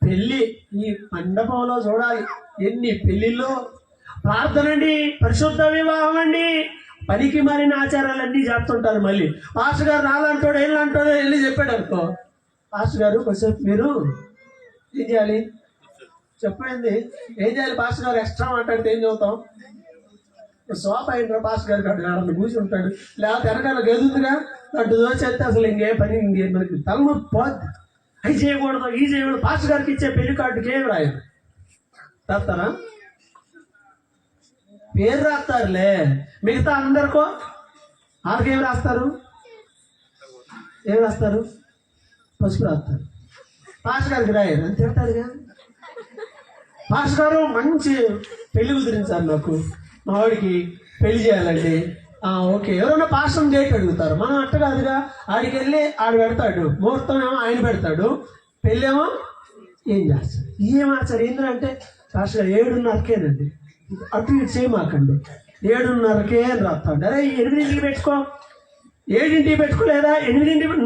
పెళ్ళి ఈ మండపంలో చూడాలి, ఎన్ని పెళ్లిళ్ళు. ప్రార్థన అండి, పరిశుద్ధ వివాహం అండి, పనికి మారిన ఆచారాలన్నీ చెప్తుంటారు. మళ్ళీ పాస్టర్ గారు నాలంటాడు ఏళ్ళంటాడో వెళ్ళి చెప్పాడు అనుకో, పాస్టర్ గారు కొంచెం మీరు ఏం చేయాలి చెప్పండి, ఏం చేయాలి పాస్టర్ గారు ఎక్స్ట్రా మాట్లాడితే ఏం చదువుతాం? సోఫా అయిన పాస్టర్ గారు కాడు కూర్చుని ఉంటాడు, లేకపోతే వెనకాల గదుందిగా అటు దోచేస్తే అసలు ఇంకే పని ఇంకే మనకి తలనొప్పి పోద్ది. అవి చేయకూడదు, ఈ చేయకూడదు. పాస్టర్ గారికి ఇచ్చే పెళ్లి కార్డుకి ఏమి రాయరు, రాస్తారా? పేరు రాస్తారులే, మిగతా అందరికో వాళ్ళకి ఏమి రాస్తారు? ఏమి రాస్తారు? పసుపు రాస్తారు. పాస్టర్ గారికి రాయరు అని తింటారుగా. పాస్టర్ గారు మంచి పెళ్లి కుదిరించారు నాకు, మా వాడికి పెళ్లి చేయాలండి. ఓకే, ఎవరైనా పాస్టర్ డేట్ అడుగుతారు, మనం అట్ట కాదుగా. ఆడికి వెళ్ళి ఆడు పెడతాడు, ముహూర్తం ఏమో ఆయన పెడతాడు, పెళ్ళేమో ఏం చేస్తాడు. ఏం ఆచారు ఏంటంటే పాస్టర్ గారు 7:30కేనండి, అటు ఇటు చేయమాకండి, 7:30కే అని రాస్తాడు. అరే 8ంటికి పెట్టుకో, 7ంటికి పెట్టుకోలేదా? 8ంటికి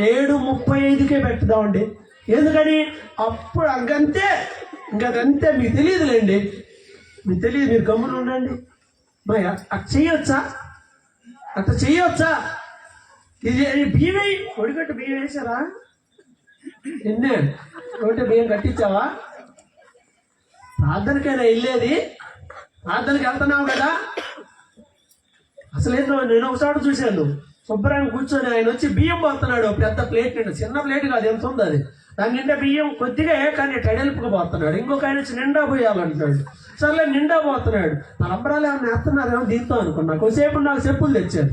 7:35కే పెట్టుదామండి. ఎందుకని? అప్పుడు అంతే, ఇంకంతే. మీకు తెలియదులేండి, మీకు తెలియదు, మీరు గమ్మున ఉండండి. మరి అట్లా చెయ్యొచ్చా? అట్లా చెయ్యొచ్చా? ఇది బియ్యం ఒడిగట్టు బియ్యం వేసారా? ఎన్నే ఒకటి బియ్యం కట్టించావా? ప్రార్థనకైనా వెళ్ళేది, ప్రార్థనకి వెళ్తున్నావు కదా. అసలు ఏంటో నేను ఒకసారి చూశాను, శుభ్రంగా కూర్చొని ఆయన వచ్చి బియ్యం పోతున్నాడు, పెద్ద ప్లేట్ నిండా, చిన్న ప్లేట్ కాదు, ఎంత ఉంది అది, దాని నిండా బియ్యం కొద్దిగా కానీ టడెలుపుగా పోతున్నాడు. ఇంకొక ఆయన వచ్చి నిండా పోయాలంటున్నాడు. సర్లే నిండా పోతున్నాడు. తలంబరాలు ఏమైనా వేస్తున్నారేమో దీంతో అనుకున్నా. కొద్దిసేపు నాకు చెప్పులు తెచ్చారు,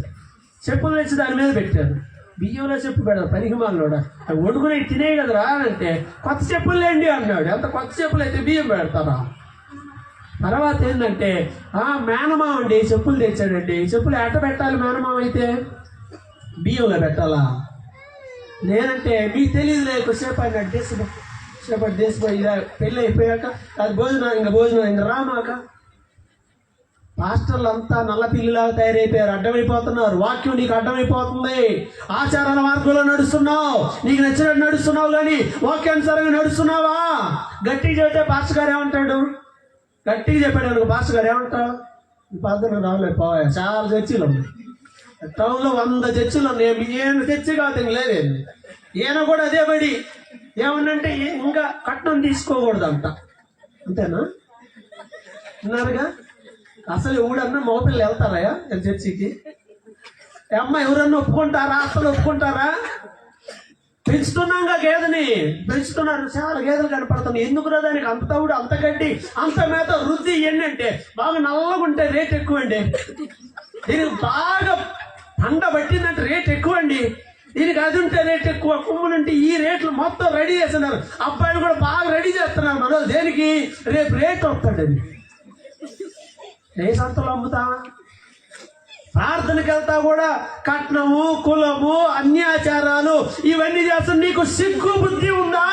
చెప్పులు తెచ్చి దాని మీద పెట్టారు. బియ్యంలో చెప్పు పెడతారు, పరిగమాలోడా అవి వండుకుని తినే కదరా అంటే, కొత్త చెప్పులు లేండి అన్నాడు. ఎంత కొత్త చెప్పులు అయితే బియ్యం పెడతారా? తర్వాత ఏంటంటే మేనమామ అండి చెప్పులు తెచ్చాడండి. చెప్పులు ఎట్ట పెట్టాలి? మేనమామ అయితే బియ్యంలో పెట్టాలా? నేనంటే మీకు తెలియదు, లేకపోతే అయినా దేశపోయి పెళ్ళి అయిపోయాక అది భోజనం ఇంకా రామాక పాస్టర్లు అంతా నల్ల పిల్లిలాగా తయారైపోయారు, అడ్డమైపోతున్నారు. వాక్యం నీకు అడ్డమైపోతుంది. ఆచారాల మార్గంలో నడుస్తున్నావు, నీకు నచ్చినట్టు నడుస్తున్నావు, కానీ వాక్యానుసారంగా నడుస్తున్నావా? గట్టిగా చెబితే పాస్టర్ గారు ఏమంటాడు? గట్టిగా చెప్పాడు అనుకో, పాస్టర్ గారు ఏమంటావు? ఈ పద్ధతి రావలేకపోయా, చాలా చర్చిలు ఉన్నాయి టౌన్లో, 100 చర్చిలు ఉన్నాయి. ఈయన చర్చి కాదు లేదండి, ఈయన కూడా అదే బడి. ఏమన్నంటే ఇంకా కట్నం తీసుకోకూడదు అంట, అంతేనా? విన్నారుగా? అసలు ఎవడన్నా మగపిల్లలు వెళ్తారా చర్చికి? అమ్మ ఎవరన్నా ఒప్పుకుంటారా? అసలు ఒప్పుకుంటారా? పెంచుతున్నాగా గేదెని, పెంచుతున్నారు, చాలా గేదెలు కనపడుతున్నాయి. ఎందుకురా దానికి అంత తవుడు, అంత గడ్డి, అంత మేత వృద్ధి ఏంటంటే బాగా నల్లగా ఉంటే రేట్ ఎక్కువ అండి. దీనికి బాగా పండ పట్టిందంటే రేట్ ఎక్కువ అండి. దీనికి అది ఉంటే రేట్ ఎక్కువ, కొమ్ములుంటే ఈ రేట్లు మొత్తం రెడీ చేస్తున్నారు. అబ్బాయిలు కూడా బాగా రెడీ చేస్తున్నారు. మనం దేనికి? రేపు రేట్ వస్తాడు. అది ఏ సంతలో అమ్ముతావా? ప్రార్థనకి వెళ్తా కూడా కట్నము, కులము, అన్యాచారాలు ఇవన్నీ చేస్తా. నీకు సిగ్గు బుద్ధి ఉందా?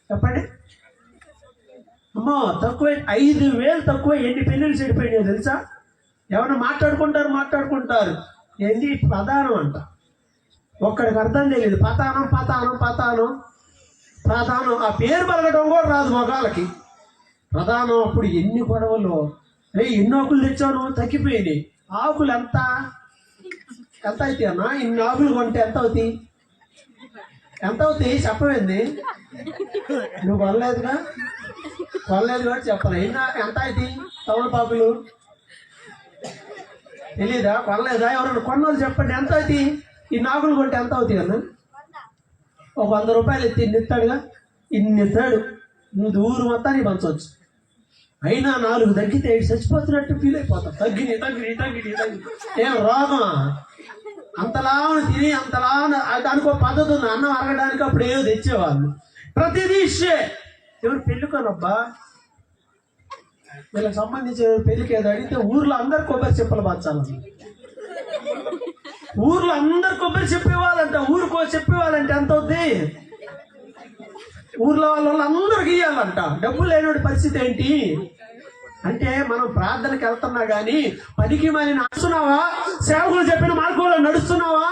చెప్పండి. అమ్మో తక్కువ, 5,000 తక్కువ. ఎన్ని పెళ్ళిళ్ళు చెడిపోయినాయో తెలుసా? ఎవరైనా మాట్లాడుకుంటారు. ఏంటి ప్రధానం అంట, ఒక్కడికి అర్థం తెలియదు. ప్రధానం ఆ పేరు పలకడం కూడా రాదు మగాళ్ళకి. ప్రధానం అప్పుడు ఎన్ని గొడవలు, ఎన్ని ఆకులు తెచ్చాను తగ్గిపోయింది. ఆకులు ఎంత అవుతాయి అన్న? ఇన్ని ఆకులు కొంటే ఎంత అవుతాయి చెప్పవేంది? నువ్వు కొనలేదుగా చెప్పాలి. ఎంత అవుతాయి తమలపాకులు? తెలీదా? కొనలేదా? ఎవరైనా కొన్నోళ్ళు చెప్పండి, ఎంత అవుతాయి? ఈ నాగులు కొంటే ఎంత అవుతాయి అన్న? ఒక 100 రూపాయలు ఎత్తి ఇస్తాడుగా, ఇన్ని తాడు నువ్వు ఊరు మొత్తానికి పంచవచ్చు. అయినా 4 తగ్గితే చచ్చిపోతున్నట్టు ఫీల్ అయిపోతాం. తగ్గి ఏం రోగం అంతలా తిని అంతలా దానికో పద్ధతి ఉంది. అన్నం అరగడానికి అప్పుడు ఏదో తెచ్చేవాళ్ళు. ప్రతిదీ ఇష్యే. ఎవరు పెళ్ళికోనబ్బా వీళ్ళకి సంబంధించి పెళ్ళికి ఏదో అడిగితే ఊర్లో అందరు కొబ్బరి చెప్పలు పంచాలి. ఊర్లో అందరు కొబ్బరి చెప్పేవాళ్ళంట. ఊరికో చెప్పేవాళ్ళంటే ఎంత అవుద్ది? ఊర్లో వాళ్ళందరికి ఇవ్వాలంట. డబ్బులు లేనివాడి పరిస్థితి ఏంటి అంటే మనం ప్రార్థనకి వెళ్తున్నా కానీ పనికి మరి నడుస్తున్నావా? సేవకులు చెప్పిన మార్గంలో నడుస్తున్నావా?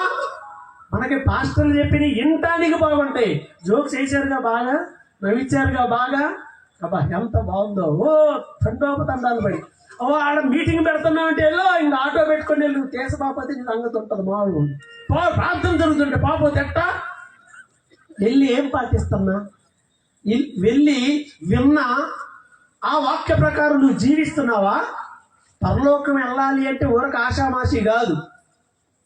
మనకి పాస్టర్లు చెప్పిన ఇంటానికి బాగుంటాయి. జోక్స్ వేసారుగా బాగా, నవ్విచ్చారుగా బాగా, అబ్బా ఎంత బాగుందో. ఓ తండోపతండాలు పడి ఆడ మీటింగ్ పెడుతున్నామంటే వెళ్ళో ఇంకా ఆటో పెట్టుకొని వెళ్ళి కేశబాపతి సంగతి ఉంటుంది. మామూలు ప్రార్థన జరుగుతుంటే పాపోతే ఎట్టా వెళ్ళి ఏం పాటిస్తున్నా? వెళ్ళి విన్నా ఆ వాక్య ప్రకారం నువ్వు జీవిస్తున్నావా? పరలోకం వెళ్ళాలి అంటే ఊరకు ఆషామాషి కాదు.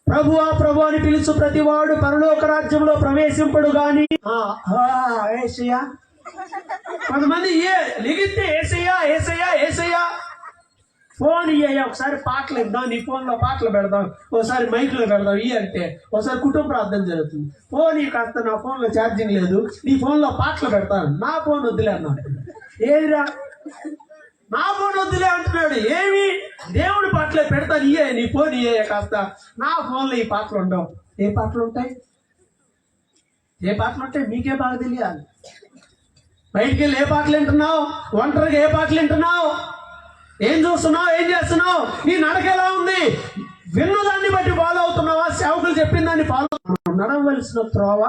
ప్రభువా ప్రభు అని పిలుచు ప్రతివాడు పరలోక రాజ్యంలో ప్రవేశింపడు గాని. ఏసయ్యా కొంతమంది లిగితే ఏసయ్యా ఏసయ్యా ఏసయ్యా. ఫోన్ ఇయ్యా ఒకసారి పాటలు ఇద్దాం, నీ ఫోన్లో పాటలు పెడదాం, ఒకసారి మైక్లో పెడదాం అంటే ఒకసారి కుటుంబ ప్రార్థన జరుగుతుంది. ఫోన్ కాస్త నా ఫోన్లో ఛార్జింగ్ లేదు, నీ ఫోన్లో పాటలు పెడతాను. నా ఫోన్ వద్దులే అన్నాడు. ఏదిరా నా ఫోన్ వద్దులే అంటున్నాడు. ఏమి దేవుడి పాటలే పెడతాను, నీ ఫోన్ కాస్త. నా ఫోన్లో ఈ పాటలు ఉండవు. ఏ పాటలు ఉంటాయి? మీకే బాగా తెలియాలి. బయటికి వెళ్ళి ఏ పాటలు వింటున్నావు? ఒంటరిగా ఏ పాటలు వింటున్నావు? ఏం చూస్తున్నావు? ఏం చేస్తున్నావు? నీ నడక ఎలా ఉంది? విన్నదాన్ని బట్టి ఫాలో అవుతున్నావా? సేవకులు చెప్పిన దాన్ని ఫాలో నడవలసిన త్రోవ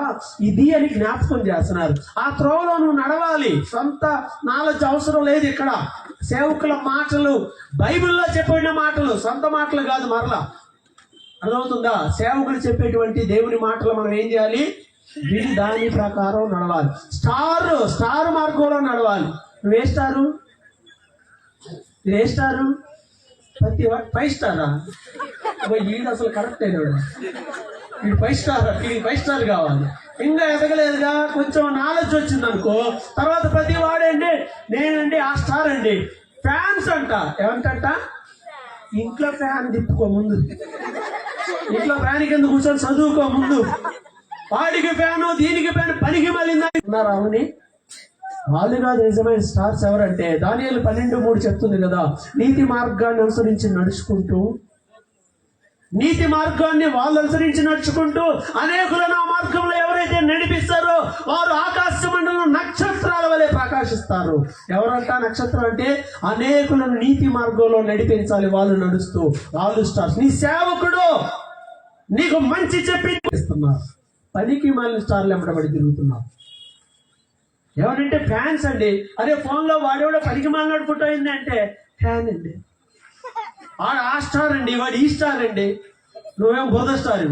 ఇది అని జ్ఞాపకం చేస్తున్నారు. ఆ త్రోవలో నువ్వు నడవాలి. సొంత నాలెడ్జ్ అవసరం లేదు ఇక్కడ. సేవకుల మాటలు బైబిల్లో చెప్పిన మాటలు, సొంత మాటలు కాదు. మరలా అర్థమవుతుందా? సేవకులు చెప్పేటువంటి దేవుని మాటలు మనం ఏం చేయాలి? విని దాని ప్రకారం నడవాలి. స్టార్ మార్గంలో నడవాలి. నువ్వే స్టారు? ప్రతి 5 స్టారా? వీడు అసలు కరెక్ట్ అయినాడు. వీడు 5 స్టార్, వీడికి 5 స్టార్ కావాలి. ఇంకా ఎదగలేదుగా, కొంచెం నాలెడ్జ్ వచ్చింది అనుకో, తర్వాత ప్రతి వాడండి నేనండి ఆ స్టార్ అండి. ఫ్యాన్స్ అంట. ఏమంటంట? ఇంట్లో ఫ్యాన్ తిప్పుకో ముందు, ఇంట్లో ఫ్యాన్ కింద కూర్చొని చదువుకో ముందు. వాడికి ఫ్యాను, దీనికి ఫ్యాన్, పనికి మళ్ళీ అవుని వాళ్ళు కాదు నిజమైన స్టార్స్. ఎవరంటే దానియేలు 12:3 చెప్తుంది కదా, నీతి మార్గాన్ని అనుసరించి నడుచుకుంటూ, నీతి మార్గాన్ని వాళ్ళు అనుసరించి నడుచుకుంటూ అనేకులను ఆ మార్గంలో ఎవరైతే నడిపిస్తారో వారు ఆకాశ మండలం నక్షత్రాల వలె ప్రకాశిస్తారు. ఎవరంట నక్షత్రం అంటే? అనేకులను నీతి మార్గంలో నడిపించాలి వాళ్ళు నడుస్తూ. వాళ్ళు స్టార్స్. నీ సేవకుడు నీకు మంచి చెప్పి ఇస్తున్నారు, పనికి మళ్ళీ స్టార్లు ఎంబడబడి తిరుగుతున్నారు. ఎవరంటే ఫ్యాన్స్ అండి. అదే ఫోన్లో వాడేవాడో పనికి మాలినాడు ఫోటో అయింది అంటే ఫ్యాన్ అండి. వాడు ఆ స్టార్ అండి, వాడు ఈ స్టార్ అండి, నువ్వేం బోధ స్టార్.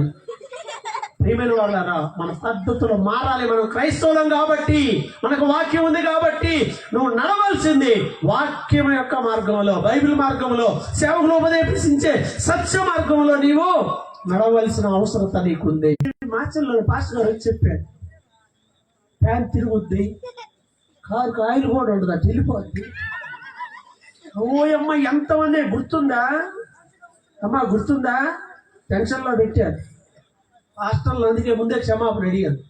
ప్రియమైన వాళ్ళారా, మన పద్ధతులు మారాలి. మనం క్రైస్తవులం కాబట్టి, మనకు వాక్యం ఉంది కాబట్టి నువ్వు నడవలసింది వాక్యం యొక్క మార్గంలో, బైబిల్ మార్గంలో, సేవకులు ఉపదేశించే సత్య మార్గంలో నీవు నడవలసిన అవసరత నీకుంది. మార్చల్లో పాస్టర్ గారు వచ్చి చెప్పాడు, ఫ్యాన్ తిరుగుద్ది, కారుకు ఆయిల్ కూడా ఉండదు, అటు వెళ్ళిపోద్ది. ఓయమ్మ ఎంతమంది గుర్తుందా? గుర్తుందా? టెన్షన్లో పెట్టారు హాస్టల్లో. అందుకే ముందే క్షమాపణ అడిగాను.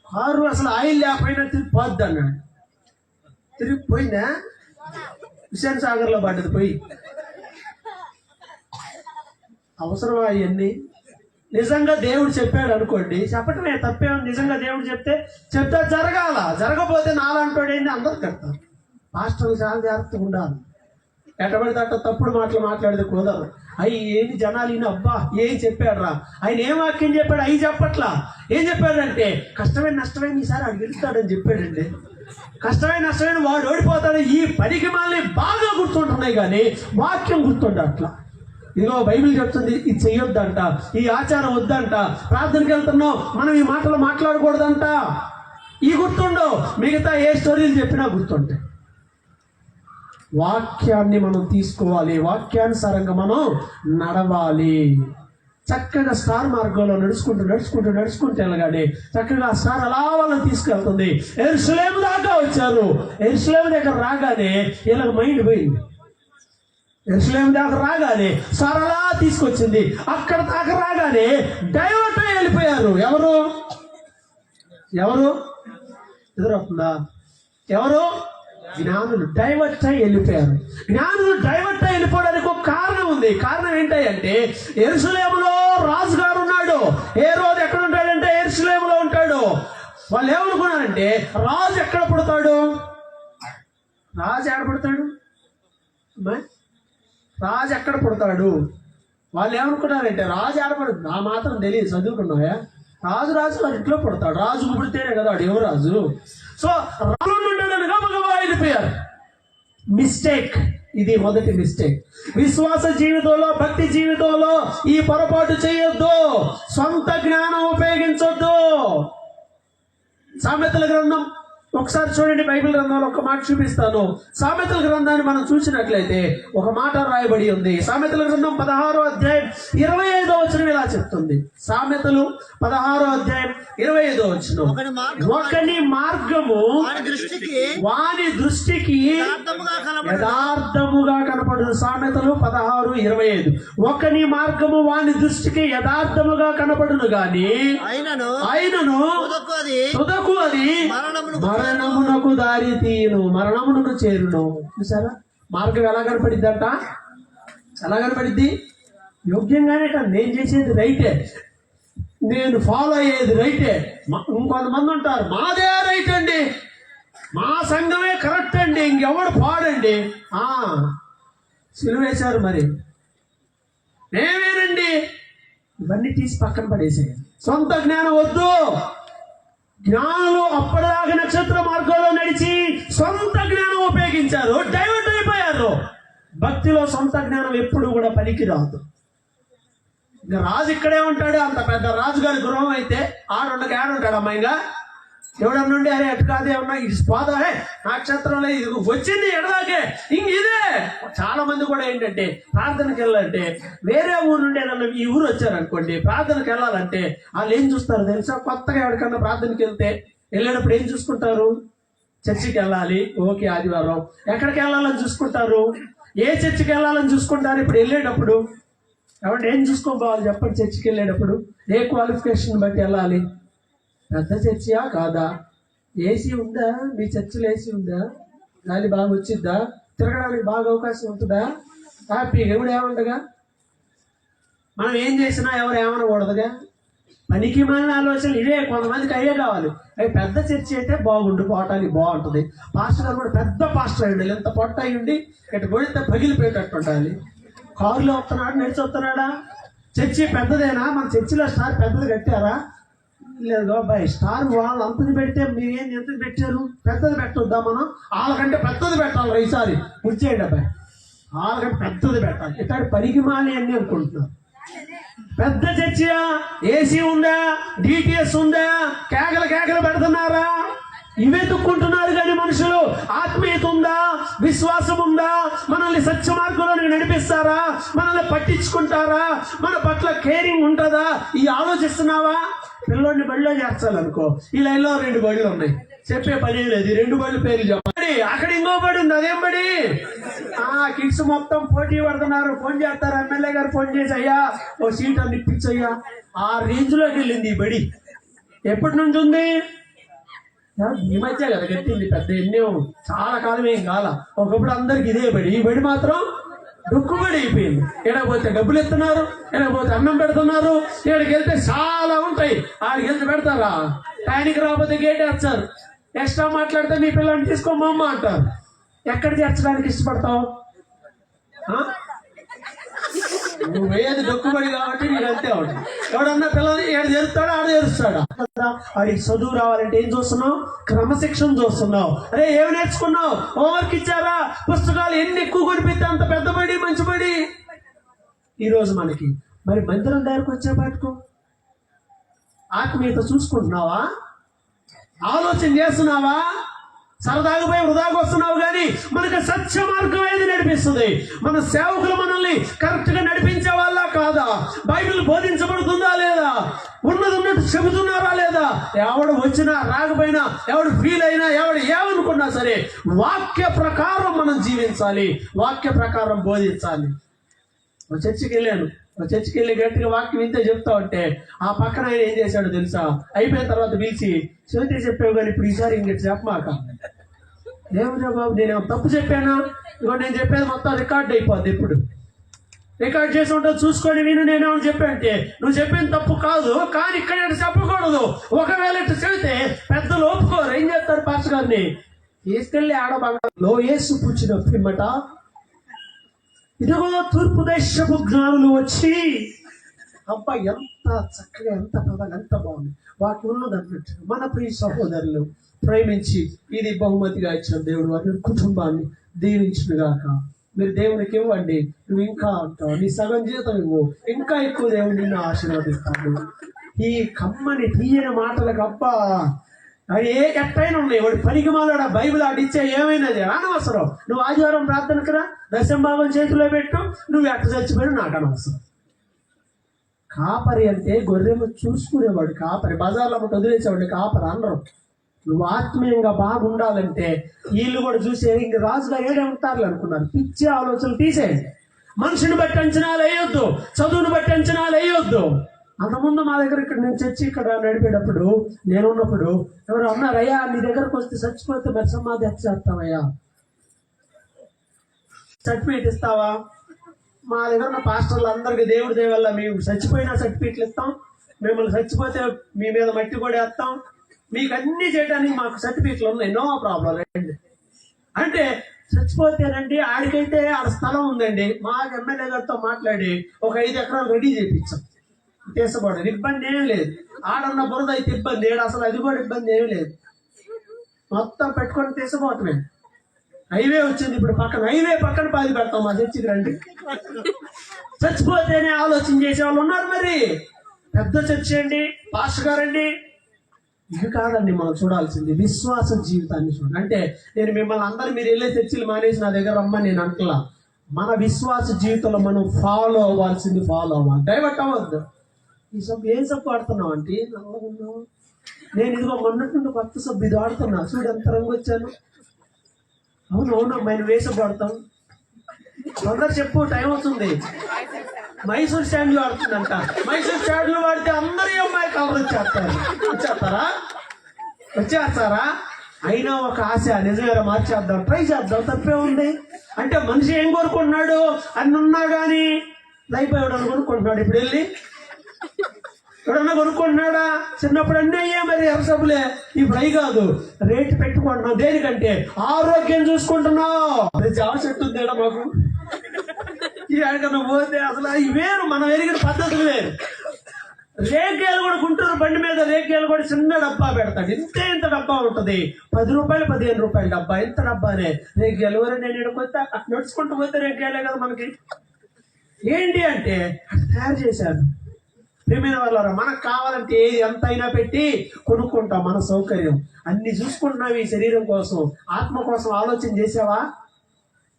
కారు అసలు ఆయిల్ లేకపోయినా తిరిగిపోద్ది అన్నాడు. తిరిగిపోయిందా? హుస్సేన్ సాగర్లో పడ్డది పోయి. అవసరమా అవన్నీ? నిజంగా దేవుడు చెప్పాడు అనుకోండి, చెప్పటమే తప్పేమో. నిజంగా దేవుడు చెప్తే జరగాల. జరగకపోతే నాలంటోడేంది అందరూ కడతారు. మాస్టర్లు చాలా జాగ్రత్తగా ఉండాలి. ఎట్టబడితే అట్ట తప్పుడు మాటలు మాట్లాడితే కుదరదు. అవి ఏంది జనాలు ఈయన అబ్బా ఏం చెప్పాడు రా, ఆయన ఏం వాక్యం చెప్పాడు అవి చెప్పట్లా. ఏం చెప్పాడంటే కష్టమైన నష్టమైన ఈసారి అది గెలుస్తాడని చెప్పాడండి. కష్టమైన నష్టమైన వాడు ఓడిపోతాడు. ఈ పనికి మళ్ళీ బాగా గుర్తుంటున్నాయి కానీ వాక్యం గుర్తుండ అట్లా. ఇదిగో బైబిల్ చెప్తుంది ఇది చెయ్యొద్దంట, ఈ ఆచారం వద్దంట, ప్రార్థనకి వెళ్తున్నాం మనం ఈ మాటలు మాట్లాడకూడదంట. ఈ గుర్తుండవు, మిగతా ఏ స్టోరీలు చెప్పినా గుర్తుంటాయి. వాక్యాన్ని మనం తీసుకోవాలి, వాక్యానుసారంగా మనం నడవాలి. చక్కగా స్టార్ మార్గంలో నడుచుకుంటూ వెళ్ళగానే చక్కగా ఆ స్టార్ అలా వాళ్ళని తీసుకెళ్తుంది. యెరూషలేము దాకా వచ్చారు. యెరూషలేము దగ్గర రాగానే వీళ్ళకి మైండ్ పోయింది. యెరూషలేము దాకా రాగానే స్టార్ అలా తీసుకొచ్చింది. అక్కడ దాకా రాగానే డైవర్ట్ అయి వెళ్ళిపోయారు. ఎవరు ఎదురవుతుందా? ఎవరు? జ్ఞానులు డైవర్ట్ అయి వెళ్ళిపోయారు. జ్ఞానులు డైవర్ట్ అయి వెళ్ళిపోవడానికి ఒక కారణం ఉంది. కారణం ఏంటంటే యెరూషలేములో రాజుగారు ఉన్నాడు. ఏ రోజు ఎక్కడ ఉంటాడంటే యెరూషలేములో ఉంటాడు. వాళ్ళు ఏమనుకున్నారంటే రాజు ఎక్కడ పుడతాడు? రాజు ఎక్కడ పుడతాడు? రాజు ఎక్కడ పుడతాడు? వాళ్ళు ఏమనుకున్నారంటే రాజు ఆడపడుతుంది. ఆ మాత్రం తెలియదు, చదువుకున్నాయా? రాజు వారి ఇంట్లో పుడతాడు. రాజుకు పుడితేనే కదా వాడు ఎవరు రాజు. సో రాజు వెళ్ళిపోయారు. మిస్టేక్. ఇది మొదటి మిస్టేక్. విశ్వాస జీవితంలో, భక్తి జీవితంలో ఈ పొరపాటు చేయొద్దు. సొంత జ్ఞానం ఉపయోగించొద్దు. సామెతల గ్రంథం ఒకసారి చూడండి. బైబిల్ గ్రంథంలో ఒక మాట చూపిస్తాను. సామెతల గ్రంథాన్ని మనం చూసినట్లయితే ఒక మాట రాయబడి ఉంది. సామెతల గ్రంథం 16వ అధ్యాయం 25వ వచనం ఇలా చెప్తుంది. సామెతలు 16వ అధ్యాయం 25వ వచనం, ఒకని మార్గము వాని దృష్టికి యథార్థముగా కనపడును. సామెతలు 16:25. ఒకని మార్గము వాని దృష్టికి యథార్థముగా కనపడును గాని అయినను తుదకు అది మరణమునకు దారి తీయును, మరణమునకు చేరును. చూసారా మార్గం ఎలా కనపడిద్దంట? ఎలా కనపడిద్ది? యోగ్యంగానే కాదు, నేను చేసేది రైటే, నేను ఫాలో అయ్యేది రైటే. ఇంకొంతమంది ఉంటారు మాదే రైట్ అండి, మా సంఘమే కరెక్ట్ అండి, ఇంకెవడు పాడండి. సిలువేశారు మరి మేమేనండి. ఇవన్నీ తీసి పక్కన పడేసేయాలి. సొంత జ్ఞానం వద్దు. జ్ఞానులు అప్పటిదాకా నక్షత్ర మార్గంలో నడిచి సొంత జ్ఞానం ఉపయోగించారు, డైవర్ట్ అయిపోయారు. భక్తిలో సొంత జ్ఞానం ఎప్పుడు కూడా పనికిరాదు. ఇంకా రాజు ఇక్కడే ఉంటాడు. అంత పెద్ద రాజుగారి గృహం అయితే ఆడుండగా ఏడుంటాడు అమ్మాయిగా. ఎవడన్నుండి అరే ఎటు కాదు ఏమన్నా ఇది పోదావే నక్షత్రంలో ఇది వచ్చింది ఎడదాకే ఇంక ఇదే. చాలా మంది కూడా ఏంటంటే ప్రార్థనకి వెళ్ళాలంటే వేరే ఊరు నుండి ఏదన్నా ఈ ఊరు వచ్చారనుకోండి, ప్రార్థనకి వెళ్ళాలంటే వాళ్ళు ఏం చూస్తారు తెలుసా? కొత్తగా ఎవరికన్నా ప్రార్థనకి వెళ్ళేటప్పుడు ఏం చూసుకుంటారు? చర్చికి వెళ్ళాలి, ఓకే ఆదివారం. ఎక్కడికి వెళ్ళాలని చూసుకుంటారు? ఏ చర్చికి వెళ్ళాలని చూసుకుంటారు? ఇప్పుడు వెళ్ళేటప్పుడు ఎవరు ఏం చూసుకోవాలి చెప్పండి? చర్చికి వెళ్ళేటప్పుడు ఏ క్వాలిఫికేషన్ బట్టి వెళ్ళాలి? పెద్ద చర్చియా కాదా? ఏసీ ఉందా? మీ చర్చిలో ఏసీ ఉందా? గాలి బాగా వచ్చిద్దా? తిరగడానికి బాగా అవకాశం ఉంటుందా? హ్యాపీగా ఎవడు ఏముండగా మనం ఏం చేసినా ఎవరు ఏమనకూడదుగా. పనికి మన ఆలోచనలు ఇవే. కొంతమందికి అయ్యే కావాలి. అవి పెద్ద చర్చి అయితే బాగుండు, పోవటానికి బాగుంటుంది. పాస్టర్ గారు కూడా పెద్ద పాస్టర్ అయ్యండి, ఎంత పొట్ట అయ్యండి ఇటు కొడితే పగిలిపోయేటట్టు ఉండాలి. కారులో వస్తున్నాడు, నడిచి వస్తున్నాడా? చర్చి పెద్దదేనా? మన చర్చిలో స్టార్ పెద్దది కట్టారా? లేదు అబ్బాయి, స్టార్ వాళ్ళు అంతది పెడితే మీరేం ఎంతది పెట్టారు? పెద్దది పెట్టొద్దా? మనం వాళ్ళకంటే పెద్దది పెట్టాలి. ఈసారి కూర్చేయండి అబ్బాయి, వాళ్ళకంటే పెద్దది పెట్టాలి. ఇట్లాంటి పనికి మాలి అన్ని అనుకుంటున్నారు. పెద్ద చర్చియా? ఏసీ ఉందా? డిటిఎస్ ఉందా? కేకలు పెడుతున్నారా? ఇవే తుక్కుంటున్నారు. కానీ మనుషులు ఆత్మీయత ఉందా? విశ్వాసం ఉందా? మనల్ని సత్య మార్గంలో నడిపిస్తారా? మనల్ని పట్టించుకుంటారా? మన పట్ల కేరింగ్ ఉంటుందా? ఈ ఆలోచిస్తున్నావా? పిల్లోడిని బడిలో చేర్చాలనుకో, ఈ లైన్లో 2 బడులు ఉన్నాయి, చెప్పే పని లేదు. 2 బడులు పేర్లు చెప్పండి. అక్కడ ఇంకో బడి ఉంది, అదేం బడి? కిడ్స్ మొత్తం పోటీ పడుతున్నారు. ఫోన్ చేస్తారు, ఎమ్మెల్యే గారు ఫోన్ చేసి అయ్యా ఓ సీట్ అని ఇప్పించయ్యా. ఆ రేంజ్ లోకి వెళ్ళింది ఈ బడి. ఎప్పటి నుంచి ఉంది? ఈ మధ్య కదా కట్టింది. పెద్ద ఎన్నో చాలా కాలం ఏం కాల. ఒకప్పుడు అందరికి ఇదే బడి. ఈ బడి మాత్రం డుక్కుబడి అయిపోయింది. ఎడకపోతే డబ్బులు ఇస్తున్నారు, ఎడకపోతే అన్నం పెడుతున్నారు. ఇక్కడికి వెళ్తే చాలా ఉంటాయి, ఆడికి వెళ్తే పెడతారా? టైంకి రాకపోతే గేట్ వేస్తారు. ఎక్స్ట్రా మాట్లాడితే మీ పిల్లల్ని తీసుకోమమ్మ అంటారు. ఎక్కడ చేర్చడానికి ఇష్టపడతావు? నువ్వేది డొక్కుబడి కాబట్టి నీకు అంతే ఉంటుంది. ఎవడన్నా పిల్లల్ని ఏడు చేరుస్తాడా? ఆడ చేరుస్తాడా? వాడికి చదువు రావాలంటే ఏం చూస్తున్నావు? క్రమశిక్షణ చూస్తున్నావు. అరే ఏమి నేర్చుకున్నావు? హోంవర్క్ ఇచ్చారా? పుస్తకాలు ఎన్ని ఎక్కువ కొనిపిస్తే అంత పెద్ద బడి, మంచి బడి. ఈరోజు మనకి మరి మందిరం దగ్గరకు వచ్చేపాటుకో ఆత్మీయత చూసుకుంటున్నావా? ఆలోచన చేస్తున్నావా? సరదాగా పోయి వృధాగా వస్తున్నావు. కానీ మనకు సత్య మార్గం ఏది నడిపిస్తుంది? మన సేవకులు మనల్ని కరెక్ట్ గా నడిపించే వాళ్ళ కాదా? బైబిల్ బోధించబడుతుందా లేదా, ఉన్నది ఉన్నట్టు చెబుతున్నారా లేదా, ఎవడు వచ్చినా రాకపోయినా, ఎవడు ఫీల్ అయినా, ఎవడు ఏమనుకున్నా సరే వాక్య ప్రకారం మనం జీవించాలి, వాక్య ప్రకారం బోధించాలి. ఒక చర్చికి వెళ్ళి గట్టిగా వాక్యం ఇంతే చెప్తా ఉంటే ఆ పక్కన ఆయన ఏం చేశాడో తెలుసా, అయిపోయిన తర్వాత పిలిచి చెబితే చెప్పావు కానీ ఇప్పుడు ఈసారి ఇంక చెప్పమాక. ఏమన్నా బాబు నేనేమో తప్పు చెప్పానా, ఇగో నేను చెప్పేది మొత్తం రికార్డ్ అయిపోద్ది, ఇప్పుడు రికార్డ్ చేసి ఉంటుంది చూసుకొని విను నేనేమని చెప్పంటే నువ్వు చెప్పింది తప్పు కాదు, కానీ ఇక్కడ చెప్పకూడదు. ఒకవేళ ఇట్లా చెబితే పెద్దలు ఒప్పుకోరు, ఏం చేస్తారు పాస్టర్ గారిని తీసుకెళ్ళి ఆడబాగలో యేసు పుచ్చిన పిమ్మట ఇదిగో తూర్పు దేశపు జ్ఞానులు వచ్చి, అబ్బా ఎంత చక్కగా, ఎంత పదాలు ఎంత బాగుంది, వాటి ఉన్నది అన్నట్టు మన ప్రియ సహోదరులు ప్రేమించి ఇది బహుమతిగా ఇచ్చిన దేవుడు వారి కుటుంబాన్ని దీవించుగాక. మీరు దేవునికి ఇవ్వండి, నువ్వు ఇంకా అంటావు, నీ సగం జీతం ఇవ్వు, ఇంకా ఎక్కువ దేవుడు నిన్ను ఆశీర్వదిస్తాడు. ఈ కమ్మని తీయని మాటలకు అబ్బా అవి ఎట్టయినా ఉన్నాయి. వాడు పనికి మాలాడ బైబిల్ ఆడిచ్చే ఏమైనది అనవసరం. నువ్వు ఆదివారం ప్రార్థనకు రా, దశంభాగం చేతిలో పెట్టు, నువ్వు ఎట్ట చచ్చిపోయినా నాకు అనవసరం. కాపరి అంటే గొర్రెలు చూసుకునేవాడు కాపరి, బజార్లో ఒకటి వదిలేసేవాడు కాపరి అనరు. నువ్వు ఆత్మీయంగా బాగుండాలంటే వీళ్ళు కూడా చూసే ఇంక రాజుగా ఏడే ఉంటారు అనుకున్నారు. పిచ్చి ఆలోచనలు తీసేయండి. మనిషిని బట్టి అంచనాలు వేయొద్దు, చదువుని బట్టి అంచనాలు వేయొద్దు. అంతకుముందు మా దగ్గర ఇక్కడ నేను చర్చి ఇక్కడ నడిపేటప్పుడు నేనున్నప్పుడు ఎవరు అన్నారు, అయ్యా నీ దగ్గరకు వస్తే చచ్చిపోతే మరి సమాధి చేస్తావయ్యా, సర్టిఫికేట్ ఇస్తావా? మా దగ్గర ఉన్న పాస్టర్లు అందరికి దేవుడి దేవల్ల మేము చచ్చిపోయినా సర్టిఫికేట్లు ఇస్తాం, మిమ్మల్ని చచ్చిపోతే మీ మీద మట్టి కూడా వేస్తాం, మీకు అన్ని చేయడానికి మాకు సర్టిఫికేట్లు ఉన్నాయి, నో ప్రాబ్లం రండి అంటే. చచ్చిపోతేనండి ఆడికైతే ఆడ స్థలం ఉందండి, మాకు ఎమ్మెల్యే గారితో మాట్లాడి ఒక 5 ఎకరాలు రెడీ చేయించాం, తీసబడదు, ఇబ్బంది ఏం లేదు. ఆడన్న బురద అయితే ఇబ్బంది, ఏడు అసలు అది కూడా ఇబ్బంది ఏమి లేదు, మొత్తం పెట్టుకొని తీసపోవటమే. హైవే వచ్చింది ఇప్పుడు పక్కన, హైవే పక్కన పాది పెడతాం మా చర్చికి రండి. చచ్చిపోతేనే ఆలోచన చేసే వాళ్ళు ఉన్నారు. మరి పెద్ద చర్చి అండి, పాస్టర్ గారండి, ఇది కాదండి మనం చూడాల్సింది విశ్వాస జీవితాన్ని చూడండి. అంటే నేను మిమ్మల్ని అందరూ మీరు వెళ్ళే చర్చిలు మానేసి నా దగ్గర రమ్మని నేను అంటలా. మన విశ్వాస జీవితంలో మనం ఫాలో అవ్వాల్సింది ఫాలో అవ్వాలి, డైవర్ట్ అవ్వద్దు. ఈ సబ్బు ఏం సబ్బు ఆడుతున్నావు అంటే నల్లగున్నావు, నేను ఇదిగో మొన్నటి నుండి కొత్త సబ్బు ఇది ఆడుతున్నా, చూడు ఎంత రంగు వచ్చాను. అవును మేము వేసబ్బు ఆడతాం, తొందర చెప్పు టైం అవుతుంది. మైసూర్ స్టాండ్లు ఆడుతుందంట, మైసూర్ స్టాండ్లు వాడితే అందరూ అమ్మాయి కవర్ వచ్చేస్తారా? అయినా ఒక ఆశ నిజమేరా మార్చేద్దాం, ట్రై చేద్దాం, తప్పే ఉంది. అంటే మనిషి ఏం కోరుకుంటున్నాడు, అన్ని ఉన్నా కానీ లైఫ్ ఎవడన్నా కొనుక్కుంటున్నాడు. ఇప్పుడు వెళ్ళి ఎవడన్నా కొనుక్కుంటున్నాడా? చిన్నప్పుడు అన్నీ అయ్యా మరి ఎర్రసబ్బులే, ఇప్పుడు అయి కాదు, రేటు పెట్టుకుంటున్నావు. దేనికంటే ఆరోగ్యం చూసుకుంటున్నావు. జావ చెట్టు ఉంది మాకు, ఈ ఆడికన్నా పోతే అసలు ఈ వేరు, మనం ఎరిగిన పద్ధతులు వేరు. రేకేలు కూడా గుంటూరు బండి మీద రేకేలు కూడా చిన్న డబ్బా పెడతాడు, ఇంత డబ్బా ఉంటుంది, 10 రూపాయలు 15 రూపాయల డబ్బా, ఇంత డబ్బానే రేకేలు. ఎవరు నేను ఇక్కడికి నడుచుకుంటూ పోతే రేకేలే కదా మనకి. ఏంటి అంటే తయారు చేశారు. ప్రేమైన వాళ్ళ మనకు కావాలంటే ఏది ఎంత అయినా పెట్టి కొనుక్కుంటాం, మన సౌకర్యం. అన్ని చూసుకుంటున్నావు ఈ శరీరం కోసం, ఆత్మ కోసం ఆలోచన చేసావా?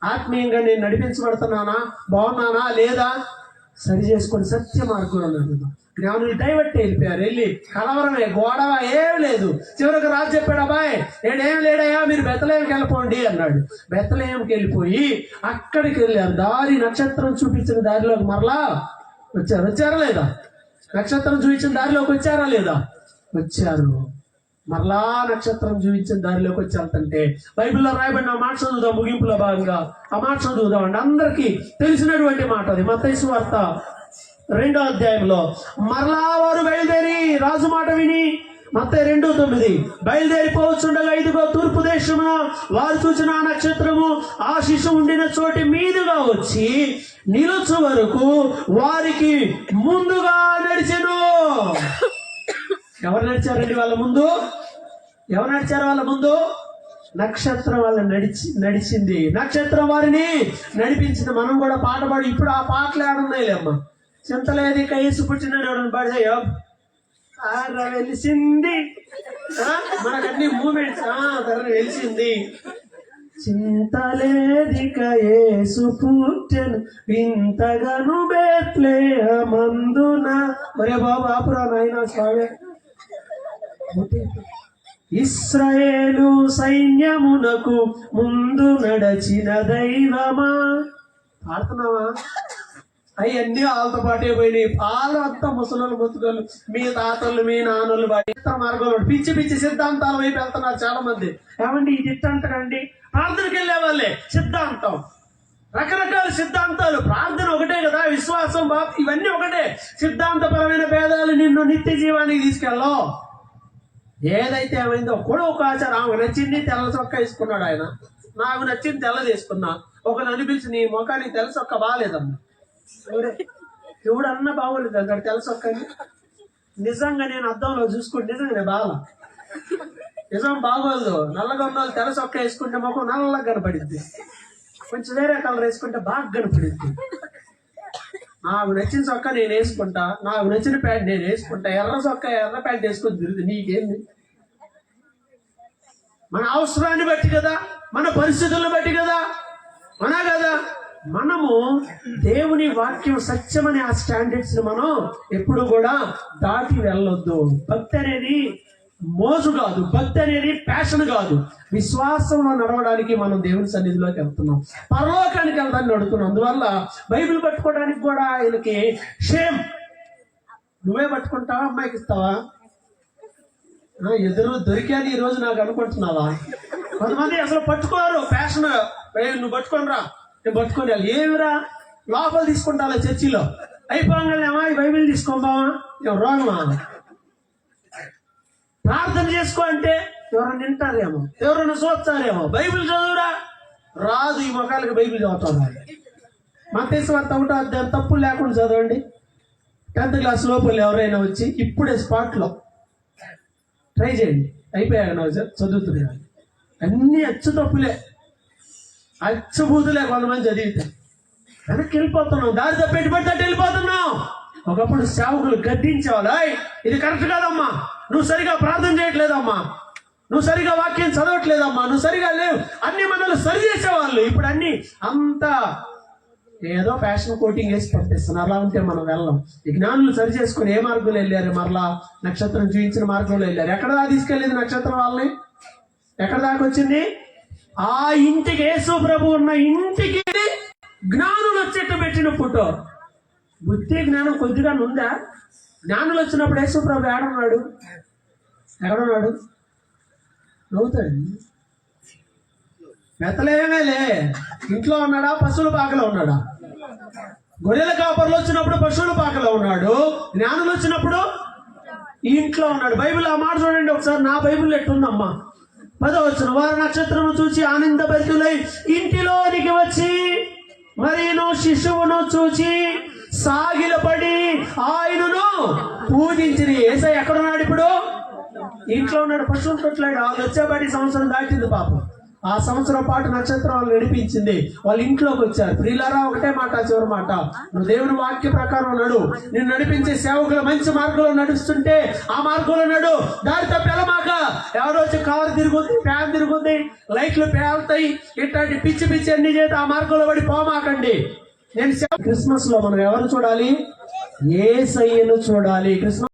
ఆత్మీయంగా నేను నడిపించబడుతున్నానా, బాగున్నానా లేదా సరి చేసుకొని సత్య మార్గంలో జ్ఞానులు డైవర్ట్ వెళ్ళిపోయారు. వెళ్ళి కలవరమే, గోడవ ఏం లేదు. చివరికి రాజు చెప్పాడు, అబ్బాయి ఏడేం లేడయ్యా, మీరు బెత్లెహేంకి వెళ్ళిపోండి అన్నాడు. బెత్లెహేంకి వెళ్ళిపోయి అక్కడికి వెళ్ళారు. దారి నక్షత్రం చూపించిన దారిలోకి మరలా వచ్చారా లేదా? నక్షత్రం చూపించిన దారిలోకి వచ్చారా లేదా? వచ్చారు. మరలా నక్షత్రం చూపించిన దారిలోకి వచ్చారంటే బైబిల్లో రాయబడిన మాట చదువుదాం, ముగింపులో భాగంగా ఆ మాట చదువుదామండి. అందరికీ తెలిసినటువంటి మాట అది. మత్తయి సువార్త 2వ అధ్యాయంలో మరలా వారు బయలుదేరి రాజు మాట విని, మత్తయి 2:9 బయలుదేరిపోవచ్చుండగా ఇదిగో తూర్పు దేశమున వారు చూసిన నక్షత్రము ఆ శిశువు ఉండిన చోటి మీదుగా వచ్చి నిలుచు వరకు వారికి ముందుగా నడిచెను. ఎవరు నడిచారండి వాళ్ళ ముందు? ఎవరు నడిచారు వాళ్ళ ముందు? నక్షత్రం వాళ్ళ నడిచింది. నక్షత్రం వారిని నడిపించింది. మనం కూడా పాట పాడి, ఇప్పుడు ఆ పాటలు ఏడున్నాయిలేమ్మా, చింతలేదు ఇక యేసు పుట్టిన పాడేయో వెలిసింది, మనకన్నీ మూమెంట్స్ వెలిసింది. చింతలేదిక యేసు పుట్టెను వింతగను బెత్లెహేమందున. ఒరే బాబు ఆపురా నాయనా స్వామి. ఇశ్రాయేలు సైన్యమునకు ముందు నడచిన దైవమా. పాడుతున్నావా? అవన్నీ వాళ్ళతో పాటే పోయినాయి. వాళ్ళు అంతా ముసలు ముతుకలు, మీ తాతలు మీ నాన్నలు బట్టి మార్గంలో పిచ్చి పిచ్చి సిద్ధాంతాల వైపు వెళ్తున్నారు చాలా మంది. ఏమండి ఇది ఇట్టంటారండి? ప్రార్థనకి వెళ్ళే వాళ్ళే సిద్ధాంతం, రకరకాల సిద్ధాంతాలు. ప్రార్థన ఒకటే కదా, విశ్వాసం ఇవన్నీ ఒకటే. సిద్ధాంతపరమైన భేదాలు నిన్ను నిత్య జీవానికి తీసుకెళ్ళవు. ఏదైతే ఏమైందో కూడా ఒక ఆచారం. ఆమెకు నచ్చింది తెల్ల చొక్కా వేసుకున్నాడు ఆయన, నాకు నచ్చింది తెల్లది వేసుకున్నా. ఒకరు అనిపించి నీ ముఖానికి తెల్ల చొక్కా బాగాలేదమ్మా. ఎవడు అన్నా బాగోలేదు అక్కడ తెల్ల చొక్కాని. నిజంగా నేను అద్దంలో చూసుకుంటే నిజంగానే బాగా నిజం బాగోదు. నల్లగా ఉన్న వాళ్ళు తెల్ల చొక్కా వేసుకుంటే ముఖం నల్లగా కనపడిద్ది, కొంచెం వేరే కలర్ వేసుకుంటే బాగా కనపడిద్ది. నాకు నచ్చిన చొక్కా నేను వేసుకుంటా, నాకు నచ్చిన ప్యాంట్ నేను వేసుకుంటా. ఎర్ర చొక్కా ఎర్ర ప్యాంట్ వేసుకొని తిరుగుతుంది. నీకేంది? మన అవసరాన్ని బట్టి కదా, మన పరిస్థితులను బట్టి కదా, అనా కదా. మనము దేవుని వాక్యం సత్యమనే ఆ స్టాండర్డ్స్ ని మనం ఎప్పుడు కూడా దాటి వెళ్ళొద్దు. భక్తి అనేది మోజు కాదు, భక్తి అనేది ప్యాషన్ కాదు. విశ్వాసంలో నడవడానికి మనం దేవుని సన్నిధిలోకి వెళ్తున్నాం, పరలోకానికి వెళ్ళడానికి నడుతున్నాం. అందువల్ల బైబిల్ పట్టుకోవడానికి కూడా ఆయనకి షేమ్. నువ్వే పట్టుకుంటావా, అమ్మాయికి ఇస్తావా? ఎదురు దొరికాని ఈ రోజు నాకు అనుకుంటున్నావా? కొంతమంది అసలు పట్టుకోరు, ప్యాషన్. నువ్వు పట్టుకొని రా, నేను పట్టుకొని వెళ్ళి ఏమిరా లోపల తీసుకుంటా చర్చిలో అయిపోగానేమా ఈ బైబిల్ తీసుకోబావా, రోగమా? ప్రార్థన చేసుకో అంటే ఎవరైనా వింటారేమో, ఎవరైనా చూస్తారేమో. బైబిల్ చదువురా, రాదు. ఈ మొఖాలకి బైబిల్ చదువుతాం. మత్తయి సువార్త 1వ అధ్యాయం తప్పులు లేకుండా చదవండి. 10th క్లాస్ లోపల ఎవరైనా వచ్చి ఇప్పుడే స్పాట్లో ట్రై చేయండి. అయిపోయాక చదువుతున్నాను. అన్ని అచ్చు తప్పులే, అచ్చబూతులే. కొంతమంది చదివితే వెనక్కి వెళ్ళిపోతున్నాం, దారి తప్పెట్టి పడితే వెళ్ళిపోతున్నాం. ఒకప్పుడు సేవకులు గద్దించేవాళ్ళు, ఇది కరెక్ట్ కాదమ్మా, నువ్వు సరిగా ప్రార్థన చేయట్లేదమ్మా, నువ్వు సరిగా వాక్యం చదవట్లేదమ్మా, నువ్వు సరిగా లేవు, అన్ని మనల్ని సరి చేసేవాళ్ళు. ఇప్పుడు అన్ని అంతా ఏదో ఫ్యాషన్ కోటింగ్ వేసి పంపిస్తున్నారు. అలా ఉంటే మనం వెళ్ళాం. ఈ జ్ఞానులు సరి చేసుకుని ఏ మార్గంలో వెళ్ళారు? మరలా నక్షత్రం చూపించిన మార్గంలో వెళ్ళారు. ఎక్కడ దాకా తీసుకెళ్ళింది నక్షత్రం వాళ్ళని? ఎక్కడ దాకా వచ్చింది? ఆ ఇంటికి, యేసు ప్రభు ఉన్న ఇంటికి జ్ఞానులు వచ్చేట్టు పెట్టిన ఫోటో. బుద్ధి జ్ఞానం కొద్దిగా ఉందా? జ్ఞానులు వచ్చినప్పుడు యేసు ప్రభు ఏడున్నాడు? ఎక్కడున్నాడు? నవ్వుతాడు. బెత్లెహేమేలే, ఇంట్లో ఉన్నాడా? పశువుల పాకలో ఉన్నాడా? గొర్రెల కాపర్లు వచ్చినప్పుడు పశువుల పాకలో ఉన్నాడు. జ్ఞానులు వచ్చినప్పుడు ఇంట్లో ఉన్నాడు. బైబిల్ ఆ మాట చూడండి ఒకసారి. నా బైబిల్ ఎట్టుందమ్మా? 10వ వచనం, వారు నక్షత్రము చూసి ఆనందభరితులై ఇంటిలోనికి వచ్చి మరీను శిశువును చూచి సాగిలపడి ఆయనను పూజించి. యేసయ్య ఎక్కడున్నాడు? ఇప్పుడు ఇంట్లో ఉన్నాడు, పశువులు కొట్లాడు. వాళ్ళు వచ్చేపాటి సంవత్సరం దాటింది పాపం. ఆ సంవత్సరం పాటు నక్షత్రం వాళ్ళు నడిపించింది. వాళ్ళ ఇంట్లోకి వచ్చారు. ప్రియులారా, ఒకటే మాట, చివరి మాట, నువ్వు దేవుని వాక్య ప్రకారం నడు. నిన్ను నడిపించే సేవకులు మంచి మార్గంలో నడుస్తుంటే ఆ మార్గంలో నడు. దారి తప్పి వెళ్ళమాక. ఎవరో వచ్చి కారు తిరుగుద్ది, ఫ్యాన్ తిరుగుద్ది, లైట్లు పేలుతాయి, ఇట్లాంటి పిచ్చి పిచ్చి అన్ని చేతి ఆ మార్గంలో పడి పోమాకండి. నేను క్రిస్మస్ లో మనం ఎవరు చూడాలి? యేసయ్యను చూడాలి. క్రిస్మస్